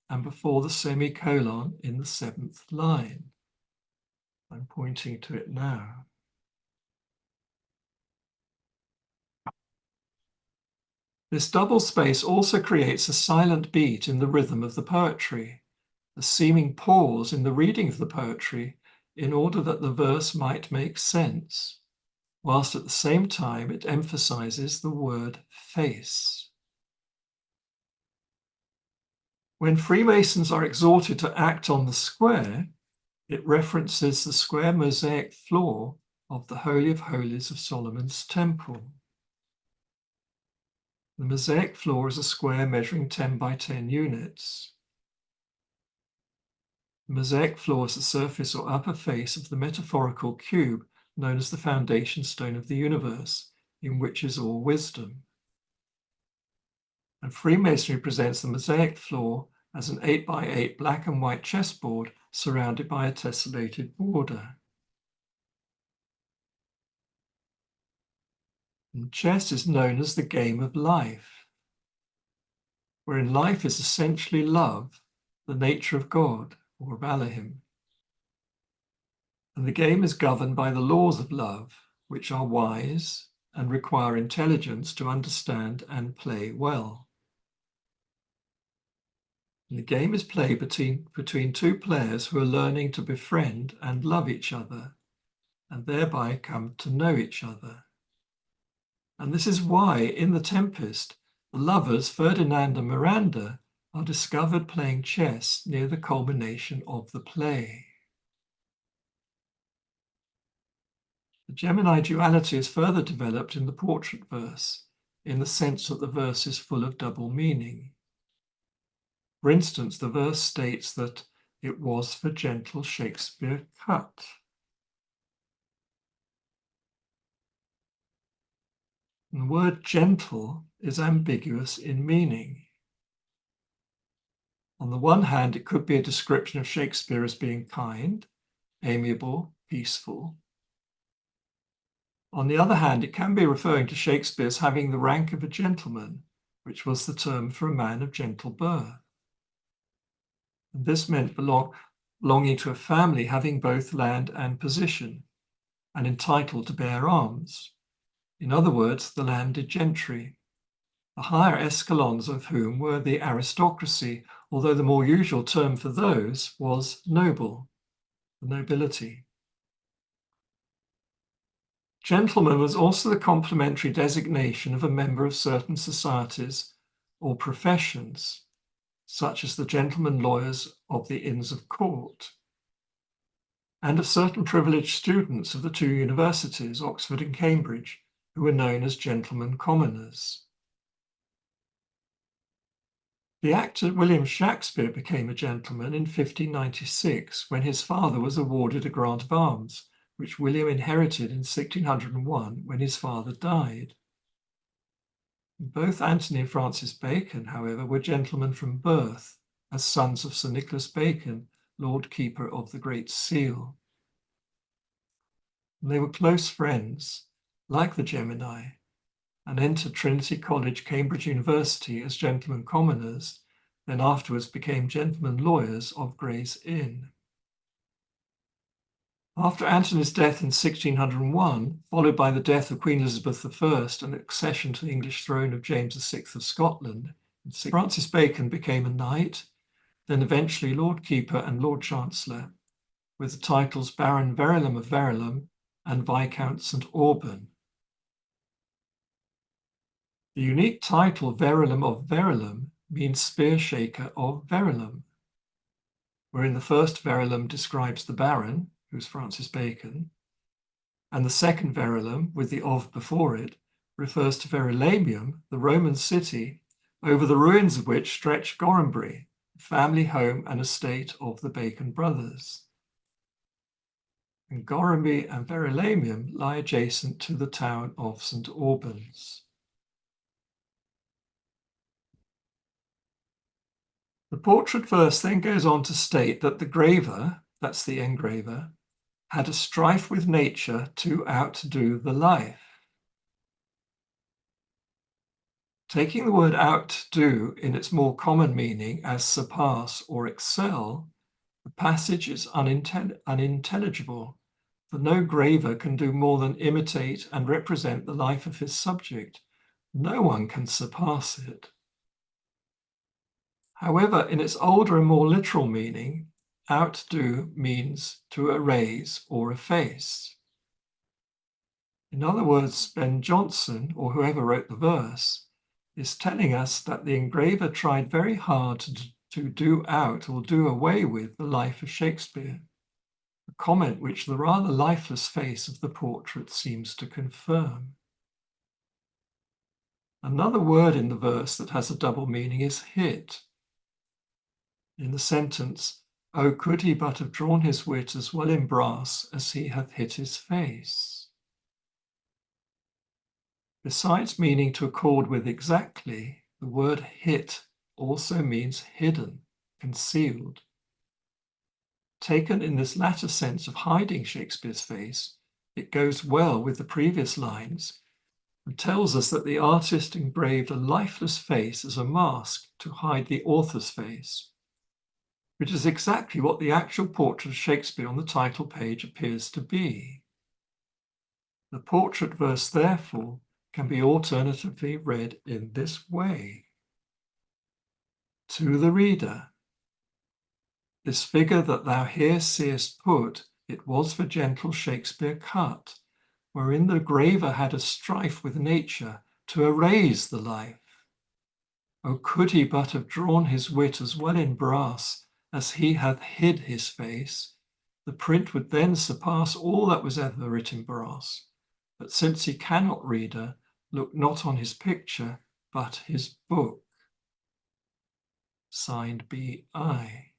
and before the semicolon in the 7th line. I'm pointing to it now. This double space also creates a silent beat in the rhythm of the poetry, a seeming pause in the reading of the poetry in order that the verse might make sense, whilst at the same time it emphasizes the word face. When Freemasons are exhorted to act on the square, it references the square mosaic floor of the Holy of Holies of Solomon's temple. The mosaic floor is a square measuring 10 by 10 units. The mosaic floor is the surface or upper face of the metaphorical cube known as the foundation stone of the universe, in which is all wisdom. And Freemasonry presents the mosaic floor as an 8 by 8 black and white chessboard surrounded by a tessellated border. And chess is known as the game of life, wherein life is essentially love, the nature of God, or of Elohim. And the game is governed by the laws of love, which are wise and require intelligence to understand and play well. And the game is played between 2 players who are learning to befriend and love each other, and thereby come to know each other. And this is why, in The Tempest, the lovers, Ferdinand and Miranda, are discovered playing chess near the culmination of the play. The Gemini duality is further developed in the portrait verse, in the sense that the verse is full of double meaning. For instance, the verse states that it was for gentle Shakespeare cut. And the word gentle is ambiguous in meaning. On the one hand, it could be a description of Shakespeare as being kind, amiable, peaceful. On the other hand, it can be referring to Shakespeare as having the rank of a gentleman, which was the term for a man of gentle birth. And this meant belonging to a family having both land and position, and entitled to bear arms. In other words, the landed gentry, the higher escalons of whom were the aristocracy, although the more usual term for those was noble, the nobility. Gentleman was also the complementary designation of a member of certain societies or professions, such as the gentlemen lawyers of the Inns of Court, and of certain privileged students of the two universities, Oxford and Cambridge, who were known as gentlemen commoners. The actor William Shakespeare became a gentleman in 1596 when his father was awarded a grant of arms, which William inherited in 1601 when his father died. Both Anthony and Francis Bacon, however, were gentlemen from birth, as sons of Sir Nicholas Bacon, Lord Keeper of the Great Seal. And they were close friends, like the Gemini, and entered Trinity College, Cambridge University as gentlemen commoners, then afterwards became gentlemen lawyers of Gray's Inn. After Antony's death in 1601, followed by the death of Queen Elizabeth I and accession to the English throne of James VI of Scotland, Francis Bacon became a knight, then eventually Lord Keeper and Lord Chancellor, with the titles Baron Verulam of Verulam and Viscount St Alban. The unique title Verulam of Verulam means spear shaker of Verulam, wherein the first Verulam describes the Baron, who's Francis Bacon, and the second Verulam, with the of before it, refers to Verulamium, the Roman city, over the ruins of which stretched Gorhambury, the family home and estate of the Bacon brothers. And Gorhambury and Verulamium lie adjacent to the town of St Albans. The portrait verse then goes on to state that the graver, that's the engraver, had a strife with nature to outdo the life. Taking the word outdo in its more common meaning as surpass or excel, the passage is unintelligible, for no graver can do more than imitate and represent the life of his subject. No one can surpass it. However, in its older and more literal meaning, outdo means to erase or efface. In other words, Ben Jonson, or whoever wrote the verse, is telling us that the engraver tried very hard to do out or do away with the life of Shakespeare, a comment which the rather lifeless face of the portrait seems to confirm. Another word in the verse that has a double meaning is hit. In the sentence, "Oh, could he but have drawn his wit as well in brass as he hath hit his face." Besides meaning to accord with exactly, the word hit also means hidden, concealed. Taken in this latter sense of hiding Shakespeare's face, it goes well with the previous lines and tells us that the artist engraved a lifeless face as a mask to hide the author's face, which is exactly what the actual portrait of Shakespeare on the title page appears to be. The portrait verse, therefore, can be alternatively read in this way. To the reader, this figure that thou here seest put, it was for gentle Shakespeare cut, wherein the graver had a strife with nature to erase the life. Oh, could he but have drawn his wit as well in brass as he hath hid his face, the print would then surpass all that was ever writ in brass. But since he cannot, reader, look not on his picture, but his book. Signed B.I.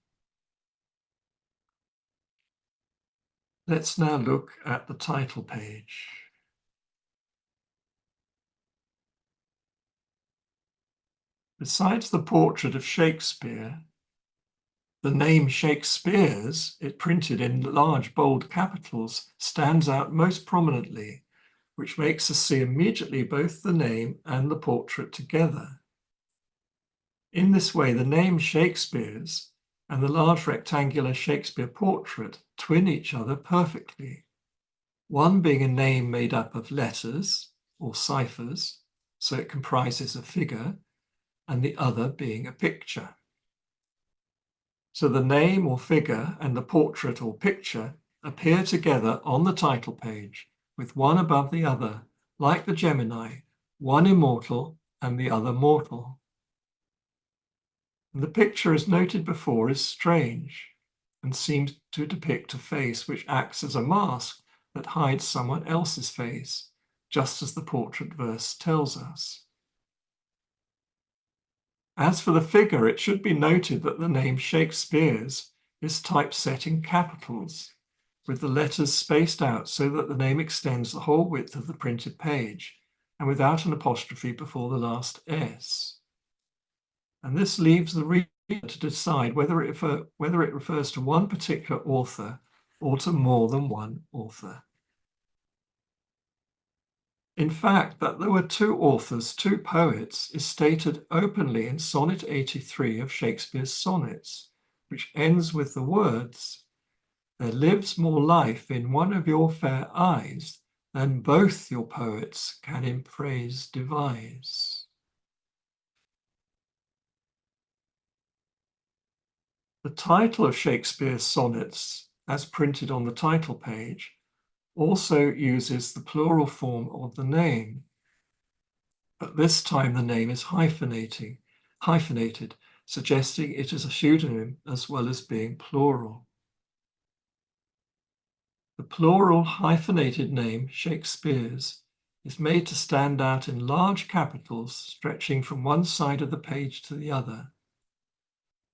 Let's now look at the title page. Besides the portrait of Shakespeare, the name Shakespeares, it printed in large bold capitals, stands out most prominently, which makes us see immediately both the name and the portrait together. In this way, the name Shakespeares and the large rectangular Shakespeare portrait twin each other perfectly, one being a name made up of letters or ciphers, so it comprises a figure, and the other being a picture. So the name or figure and the portrait or picture appear together on the title page, with one above the other, like the Gemini, one immortal and the other mortal. And the picture, as noted before, is strange and seems to depict a face which acts as a mask that hides someone else's face, just as the portrait verse tells us. As for the figure, it should be noted that the name Shakespeares is typeset in capitals, with the letters spaced out so that the name extends the whole width of the printed page, and without an apostrophe before the last S. And this leaves the reader to decide whether it refers to one particular author or to more than one author. In fact, that there were two authors, two poets, is stated openly in Sonnet 83 of Shakespeare's sonnets, which ends with the words, "There lives more life in one of your fair eyes than both your poets can in praise devise." The title of Shakespeare's sonnets, as printed on the title page, also uses the plural form of the name. But this time the name is hyphenated, suggesting it is a pseudonym as well as being plural. The plural hyphenated name, Shakespeare's, is made to stand out in large capitals stretching from one side of the page to the other,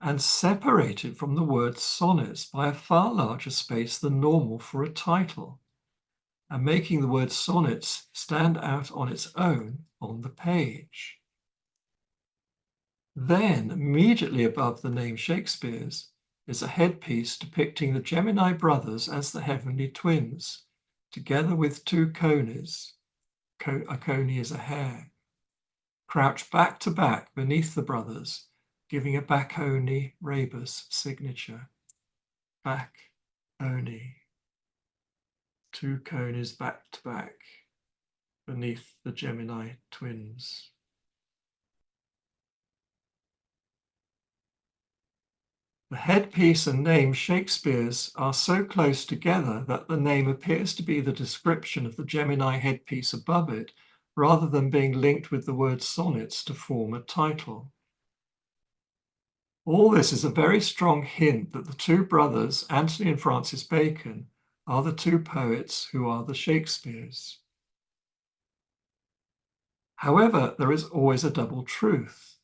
and separated from the word sonnets by a far larger space than normal for a title, and making the word sonnets stand out on its own on the page. Then, immediately above the name Shakespeare's, is a headpiece depicting the Gemini brothers as the heavenly twins, together with two conies. A coney is a hare, crouched back to back beneath the brothers, giving a Bacchoni rebus signature. Bacchoni. Two conies back to back beneath the Gemini twins. The headpiece and name Shakespeare's are so close together that the name appears to be the description of the Gemini headpiece above it, rather than being linked with the word sonnets to form a title. All this is a very strong hint that the two brothers, Anthony and Francis Bacon, are the two poets who are the Shakespeares. However, there is always a double truth.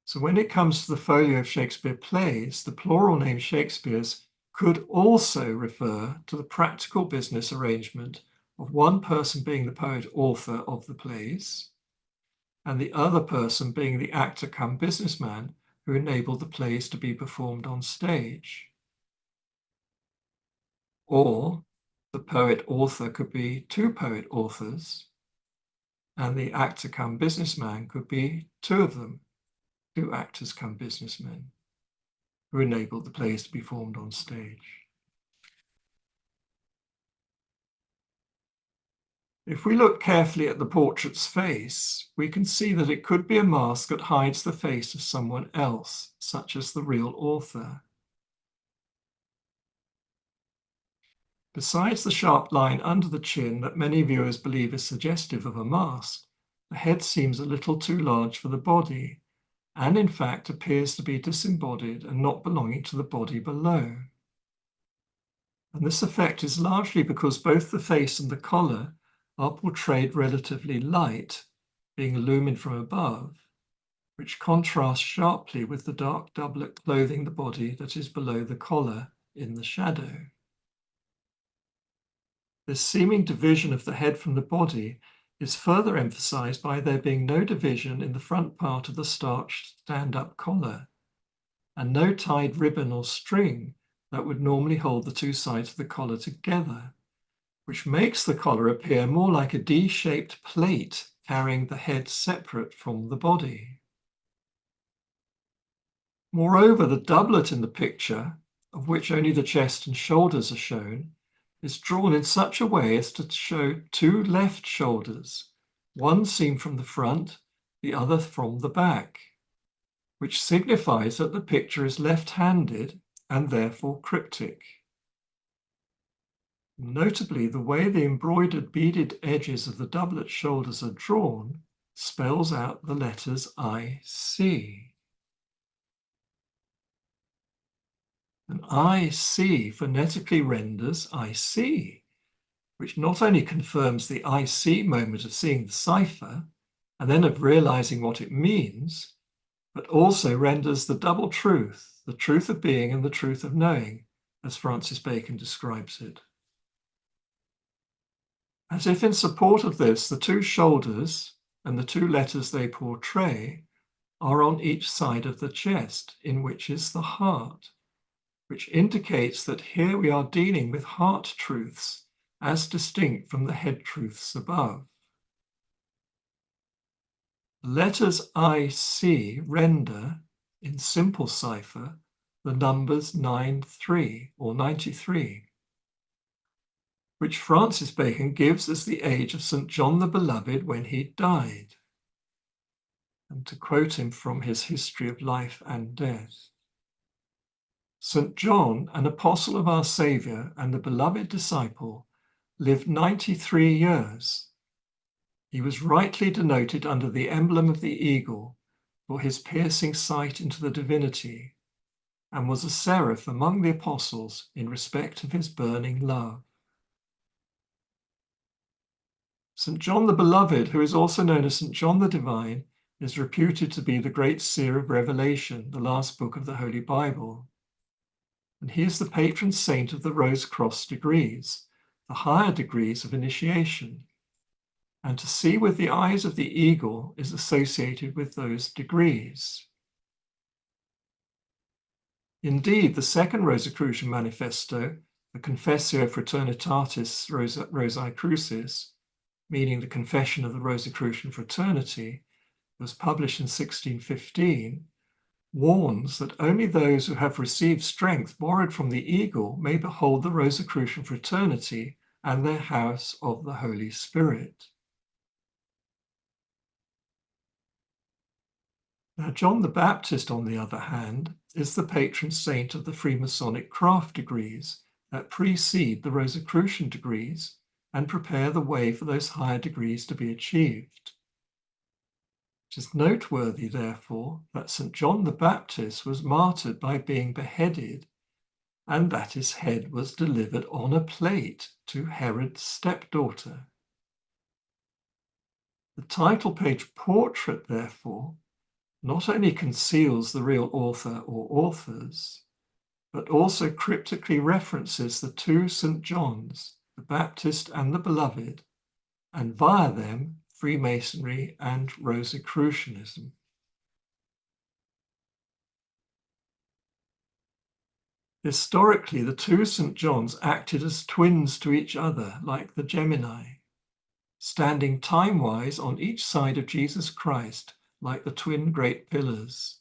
So when it comes to the folio of Shakespeare plays, the plural name Shakespeare's could also refer to the practical business arrangement of one person being the poet-author of the plays, and the other person being the actor cum businessman who enabled the plays to be performed on stage. Or the poet-author could be two poet-authors, and the actor cum businessman could be two of them, two actors cum businessmen, who enabled the plays to be formed on stage. If we look carefully at the portrait's face, we can see that it could be a mask that hides the face of someone else, such as the real author. Besides the sharp line under the chin that many viewers believe is suggestive of a mask, the head seems a little too large for the body, and in fact appears to be disembodied and not belonging to the body below. And this effect is largely because both the face and the collar are portrayed relatively light, being illumined from above, which contrasts sharply with the dark doublet clothing the body that is below the collar in the shadow. This seeming division of the head from the body is further emphasized by there being no division in the front part of the starched stand-up collar, and no tied ribbon or string that would normally hold the two sides of the collar together, which makes the collar appear more like a D-shaped plate carrying the head separate from the body. Moreover, the doublet in the picture, of which only the chest and shoulders are shown, is drawn in such a way as to show two left shoulders, one seen from the front, the other from the back, which signifies that the picture is left-handed and therefore cryptic. Notably, the way the embroidered beaded edges of the doublet shoulders are drawn spells out the letters IC. And IC phonetically renders I see, which not only confirms the I see moment of seeing the cipher and then of realizing what it means, but also renders the double truth, the truth of being and the truth of knowing, as Francis Bacon describes it. As if in support of this, the two shoulders and the two letters they portray are on each side of the chest, in which is the heart, which indicates that here we are dealing with heart truths as distinct from the head truths above. The letters IC render, in simple cipher, the numbers 93 or 93, which Francis Bacon gives as the age of St. John the Beloved when he died. And to quote him from his History of Life and Death, St. John, an apostle of our Saviour and the beloved disciple, lived 93 years. He was rightly denoted under the emblem of the eagle for his piercing sight into the divinity, and was a seraph among the apostles in respect of his burning love. St. John the Beloved, who is also known as St. John the Divine, is reputed to be the great seer of Revelation, the last book of the Holy Bible. And he is the patron saint of the Rose-Cross degrees, the higher degrees of initiation. And to see with the eyes of the eagle is associated with those degrees. Indeed, the second Rosicrucian manifesto, the Confessio Fraternitatis Rosicrucis, meaning the Confession of the Rosicrucian Fraternity, was published in 1615, warns that only those who have received strength borrowed from the eagle may behold the Rosicrucian Fraternity and their house of the Holy Spirit. Now, John the Baptist, on the other hand, is the patron saint of the Freemasonic craft degrees that precede the Rosicrucian degrees and prepare the way for those higher degrees to be achieved. It is noteworthy, therefore, that St. John the Baptist was martyred by being beheaded, and that his head was delivered on a plate to Herod's stepdaughter. The title page portrait, therefore, not only conceals the real author or authors, but also cryptically references the two St. Johns, the Baptist and the Beloved, and via them, Freemasonry and Rosicrucianism. Historically, the two St. Johns acted as twins to each other, like the Gemini, standing time-wise on each side of Jesus Christ, like the twin great pillars.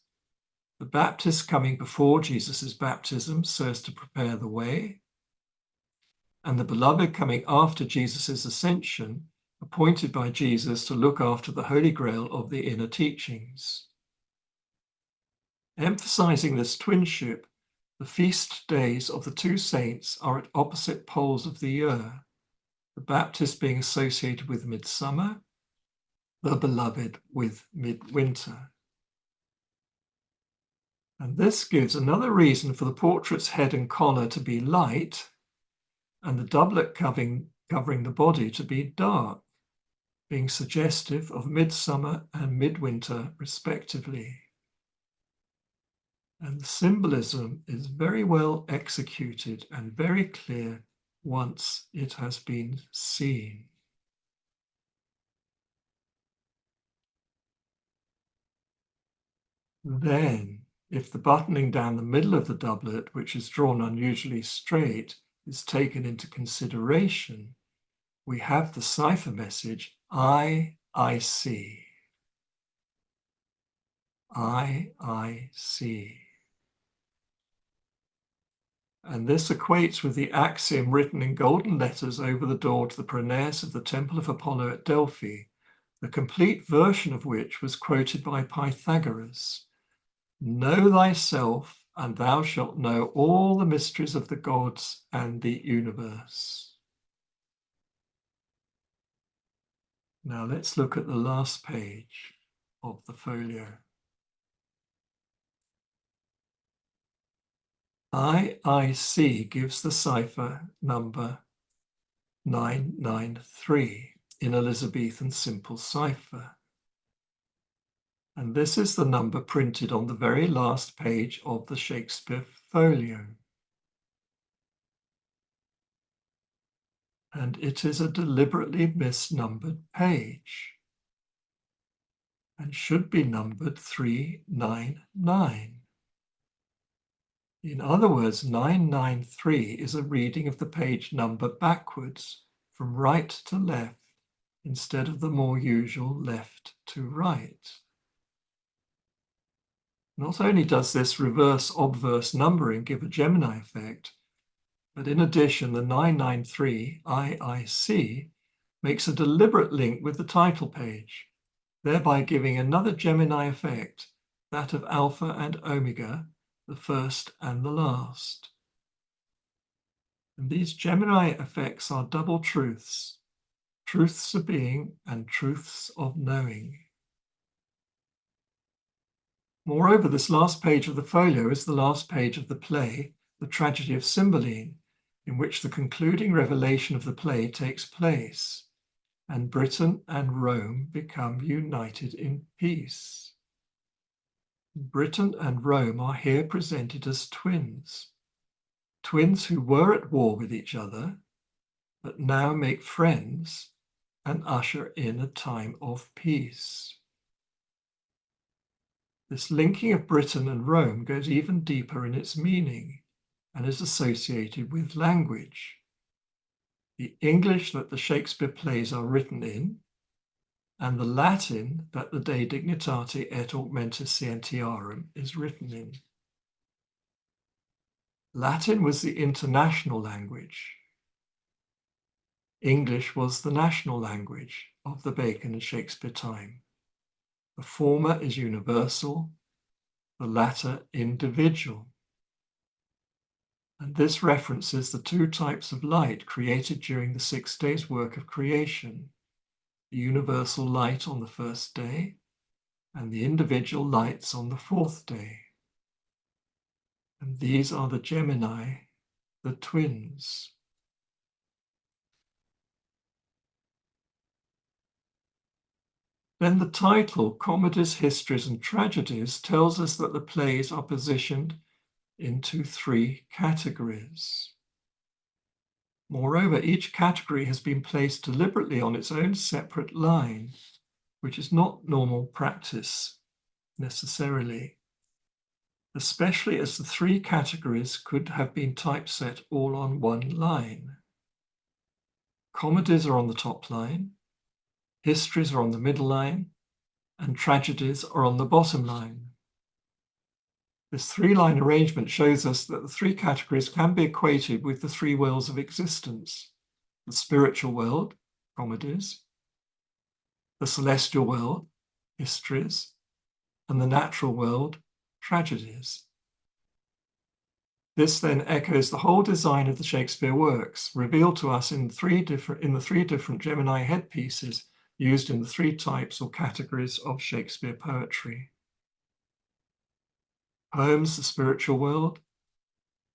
The Baptist coming before Jesus' baptism so as to prepare the way, and the Beloved coming after Jesus' ascension, appointed by Jesus to look after the Holy Grail of the inner teachings. Emphasizing this twinship, the feast days of the two saints are at opposite poles of the year, the Baptist being associated with midsummer, the Beloved with midwinter. And this gives another reason for the portrait's head and collar to be light and the doublet covering the body to be dark, being suggestive of midsummer and midwinter respectively. And the symbolism is very well executed and very clear once it has been seen. Then, if the buttoning down the middle of the doublet, which is drawn unusually straight, is taken into consideration, we have the cipher message I see. I see. And this equates with the axiom written in golden letters over the door to the pronaos of the Temple of Apollo at Delphi, the complete version of which was quoted by Pythagoras. Know thyself, and thou shalt know all the mysteries of the gods and the universe. Now let's look at the last page of the folio. IIC gives the cipher number 993 in Elizabethan simple cipher. And this is the number printed on the very last page of the Shakespeare Folio. And it is a deliberately misnumbered page and should be numbered 399. In other words, 993 is a reading of the page number backwards from right to left instead of the more usual left to right. Not only does this reverse obverse numbering give a Gemini effect, but in addition, the 993 IIC makes a deliberate link with the title page, thereby giving another Gemini effect, that of Alpha and Omega, the first and the last. And these Gemini effects are double truths, truths of being and truths of knowing. Moreover, this last page of the folio is the last page of the play, The Tragedy of Cymbeline, in which the concluding revelation of the play takes place, and Britain and Rome become united in peace. Britain and Rome are here presented as twins, twins who were at war with each other, but now make friends and usher in a time of peace. This linking of Britain and Rome goes even deeper in its meaning and is associated with language. The English that the Shakespeare plays are written in, and the Latin that the De Dignitate et Augmentis Scientiarum is written in. Latin was the international language. English was the national language of the Bacon and Shakespeare time. The former is universal, the latter individual. And this references the two types of light created during the 6 days' work of creation, the universal light on the first day and the individual lights on the 4th day. And these are the Gemini, the twins. Then the title, Comedies, Histories and Tragedies, tells us that the plays are positioned into 3 categories. Moreover, each category has been placed deliberately on its own separate line, which is not normal practice necessarily, especially as the 3 categories could have been typeset all on one line. Comedies are on the top line, histories are on the middle line, and tragedies are on the bottom line. This 3-line arrangement shows us that the 3 categories can be equated with the 3 worlds of existence: the spiritual world, comedies, the celestial world, histories, and the natural world, tragedies. This then echoes the whole design of the Shakespeare works, revealed to us in the 3 different Gemini headpieces used in the 3 types or categories of Shakespeare poetry. Poems, the spiritual world;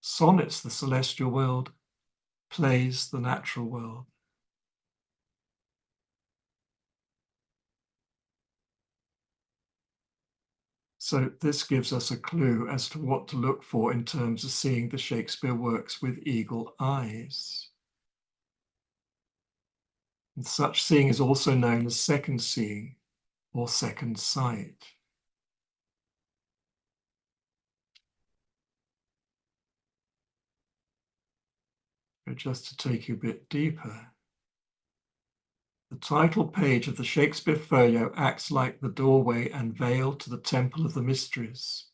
sonnets, the celestial world; plays, the natural world. So this gives us a clue as to what to look for in terms of seeing the Shakespeare works with eagle eyes. And such seeing is also known as second seeing or second sight. So just to take you a bit deeper, the title page of the Shakespeare Folio acts like the doorway and veil to the Temple of the Mysteries.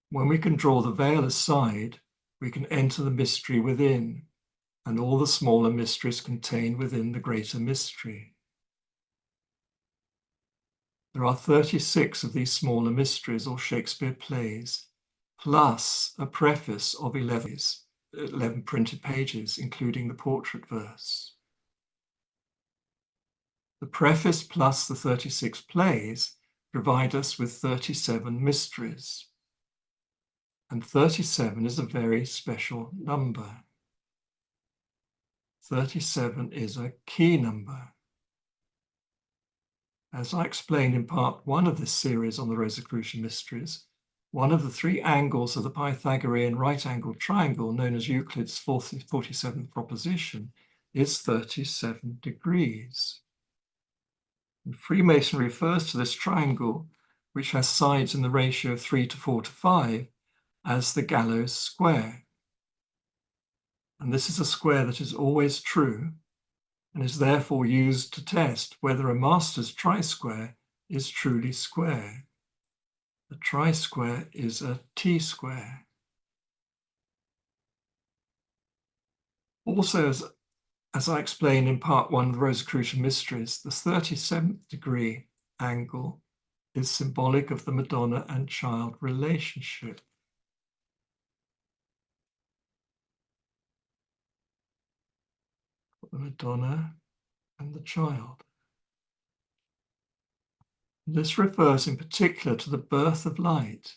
When we can draw the veil aside, we can enter the mystery within, and all the smaller mysteries contained within the greater mystery. There are 36 of these smaller mysteries or Shakespeare plays, plus a preface of 11 printed pages, including the portrait verse. The preface plus the 36 plays provide us with 37 mysteries. And 37 is a very special number. 37 is a key number. As I explained in part 1 of this series on the Rosicrucian Mysteries, one of the 3 angles of the Pythagorean right-angled triangle, known as Euclid's 47th proposition, is 37 degrees. And Freemasonry refers to this triangle, which has sides in the ratio of 3 to 4 to 5, as the gallows square. And this is a square that is always true and is therefore used to test whether a master's tri-square is truly square. The tri-square is a t-square. Also, as I explained in part 1 of the Rosicrucian Mysteries, the 37th degree angle is symbolic of the Madonna and child relationship. The Madonna and the child. This refers in particular to the birth of light.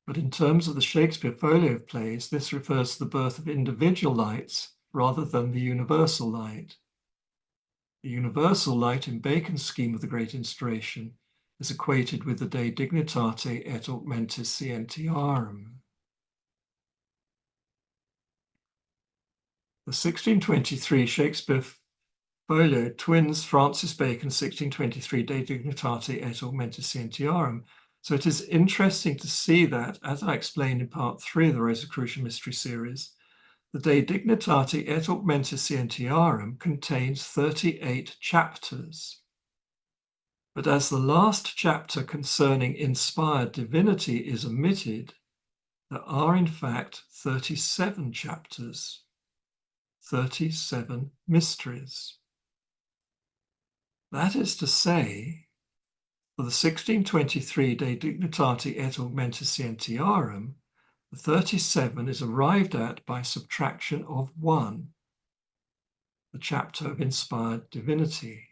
But in terms of the Shakespeare Folio plays, this refers to the birth of individual lights rather than the universal light. The universal light in Bacon's scheme of the Great Instauration is equated with the De Dignitate et Augmentis Scientiarum. The 1623 Shakespeare Folio twins Francis Bacon's 1623 De Dignitate et Augmentis Scientiarum. So it is interesting to see that, as I explained in part 3 of the Rosicrucian Mystery series, the De Dignitate et Augmentis Scientiarum contains 38 chapters. But as the last chapter concerning inspired divinity is omitted, there are in fact 37 chapters, 37 mysteries. That is to say, for the 1623 De Dignitate et Augmentis Scientiarum, the 37 is arrived at by subtraction of 1, the chapter of inspired divinity.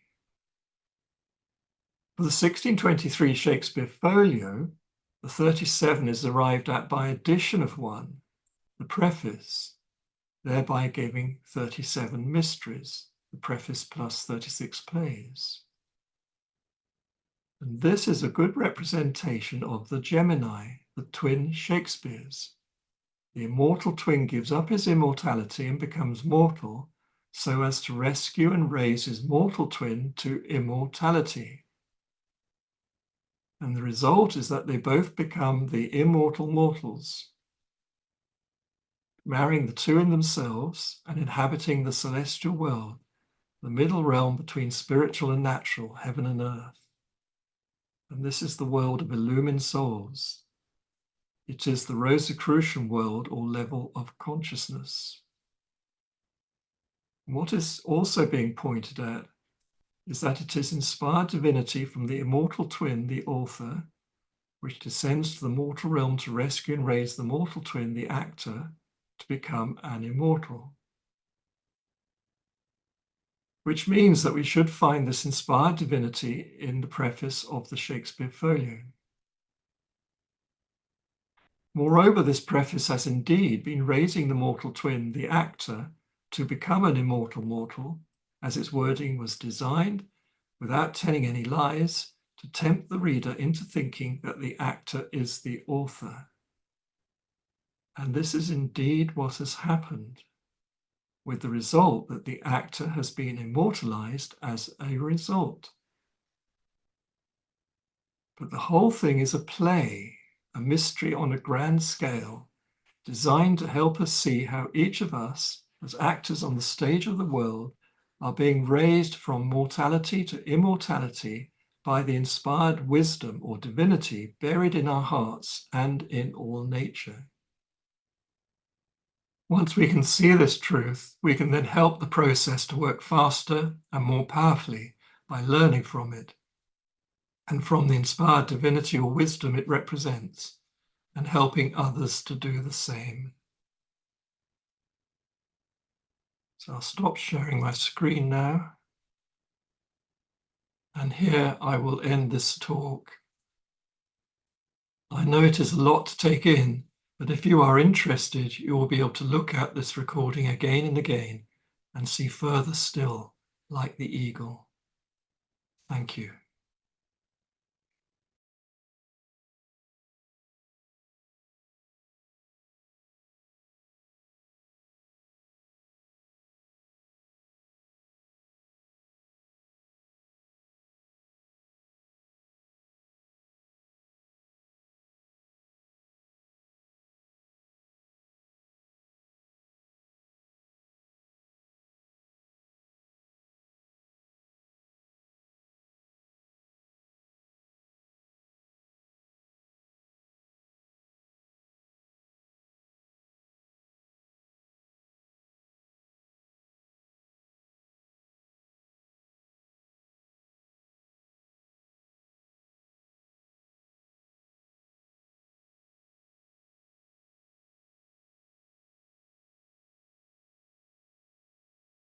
For the 1623 Shakespeare Folio, the 37 is arrived at by addition of 1, the preface, thereby giving 37 mysteries, the preface plus 36 plays. And this is a good representation of the Gemini, the twin Shakespeares. The immortal twin gives up his immortality and becomes mortal so as to rescue and raise his mortal twin to immortality. And the result is that they both become the immortal mortals, marrying the two in themselves and inhabiting the celestial world, the middle realm between spiritual and natural, heaven and earth. And this is the world of illumined souls. It is the Rosicrucian world or level of consciousness. What is also being pointed at is that it is inspired divinity from the immortal twin, the author, which descends to the mortal realm to rescue and raise the mortal twin, the actor, to become an immortal. Which means that we should find this inspired divinity in the preface of the Shakespeare Folio. Moreover, this preface has indeed been raising the mortal twin, the actor, to become an immortal mortal, as its wording was designed, without telling any lies, to tempt the reader into thinking that the actor is the author. And this is indeed what has happened, with the result that the actor has been immortalized as a result. But the whole thing is a play, a mystery on a grand scale, designed to help us see how each of us, as actors on the stage of the world, are being raised from mortality to immortality by the inspired wisdom or divinity buried in our hearts and in all nature. Once we can see this truth, we can then help the process to work faster and more powerfully by learning from it and from the inspired divinity or wisdom it represents, and helping others to do the same. So I'll stop sharing my screen now. And here I will end this talk. I know it is a lot to take in, but if you are interested, you will be able to look at this recording again and again and see further still, like the eagle. Thank you.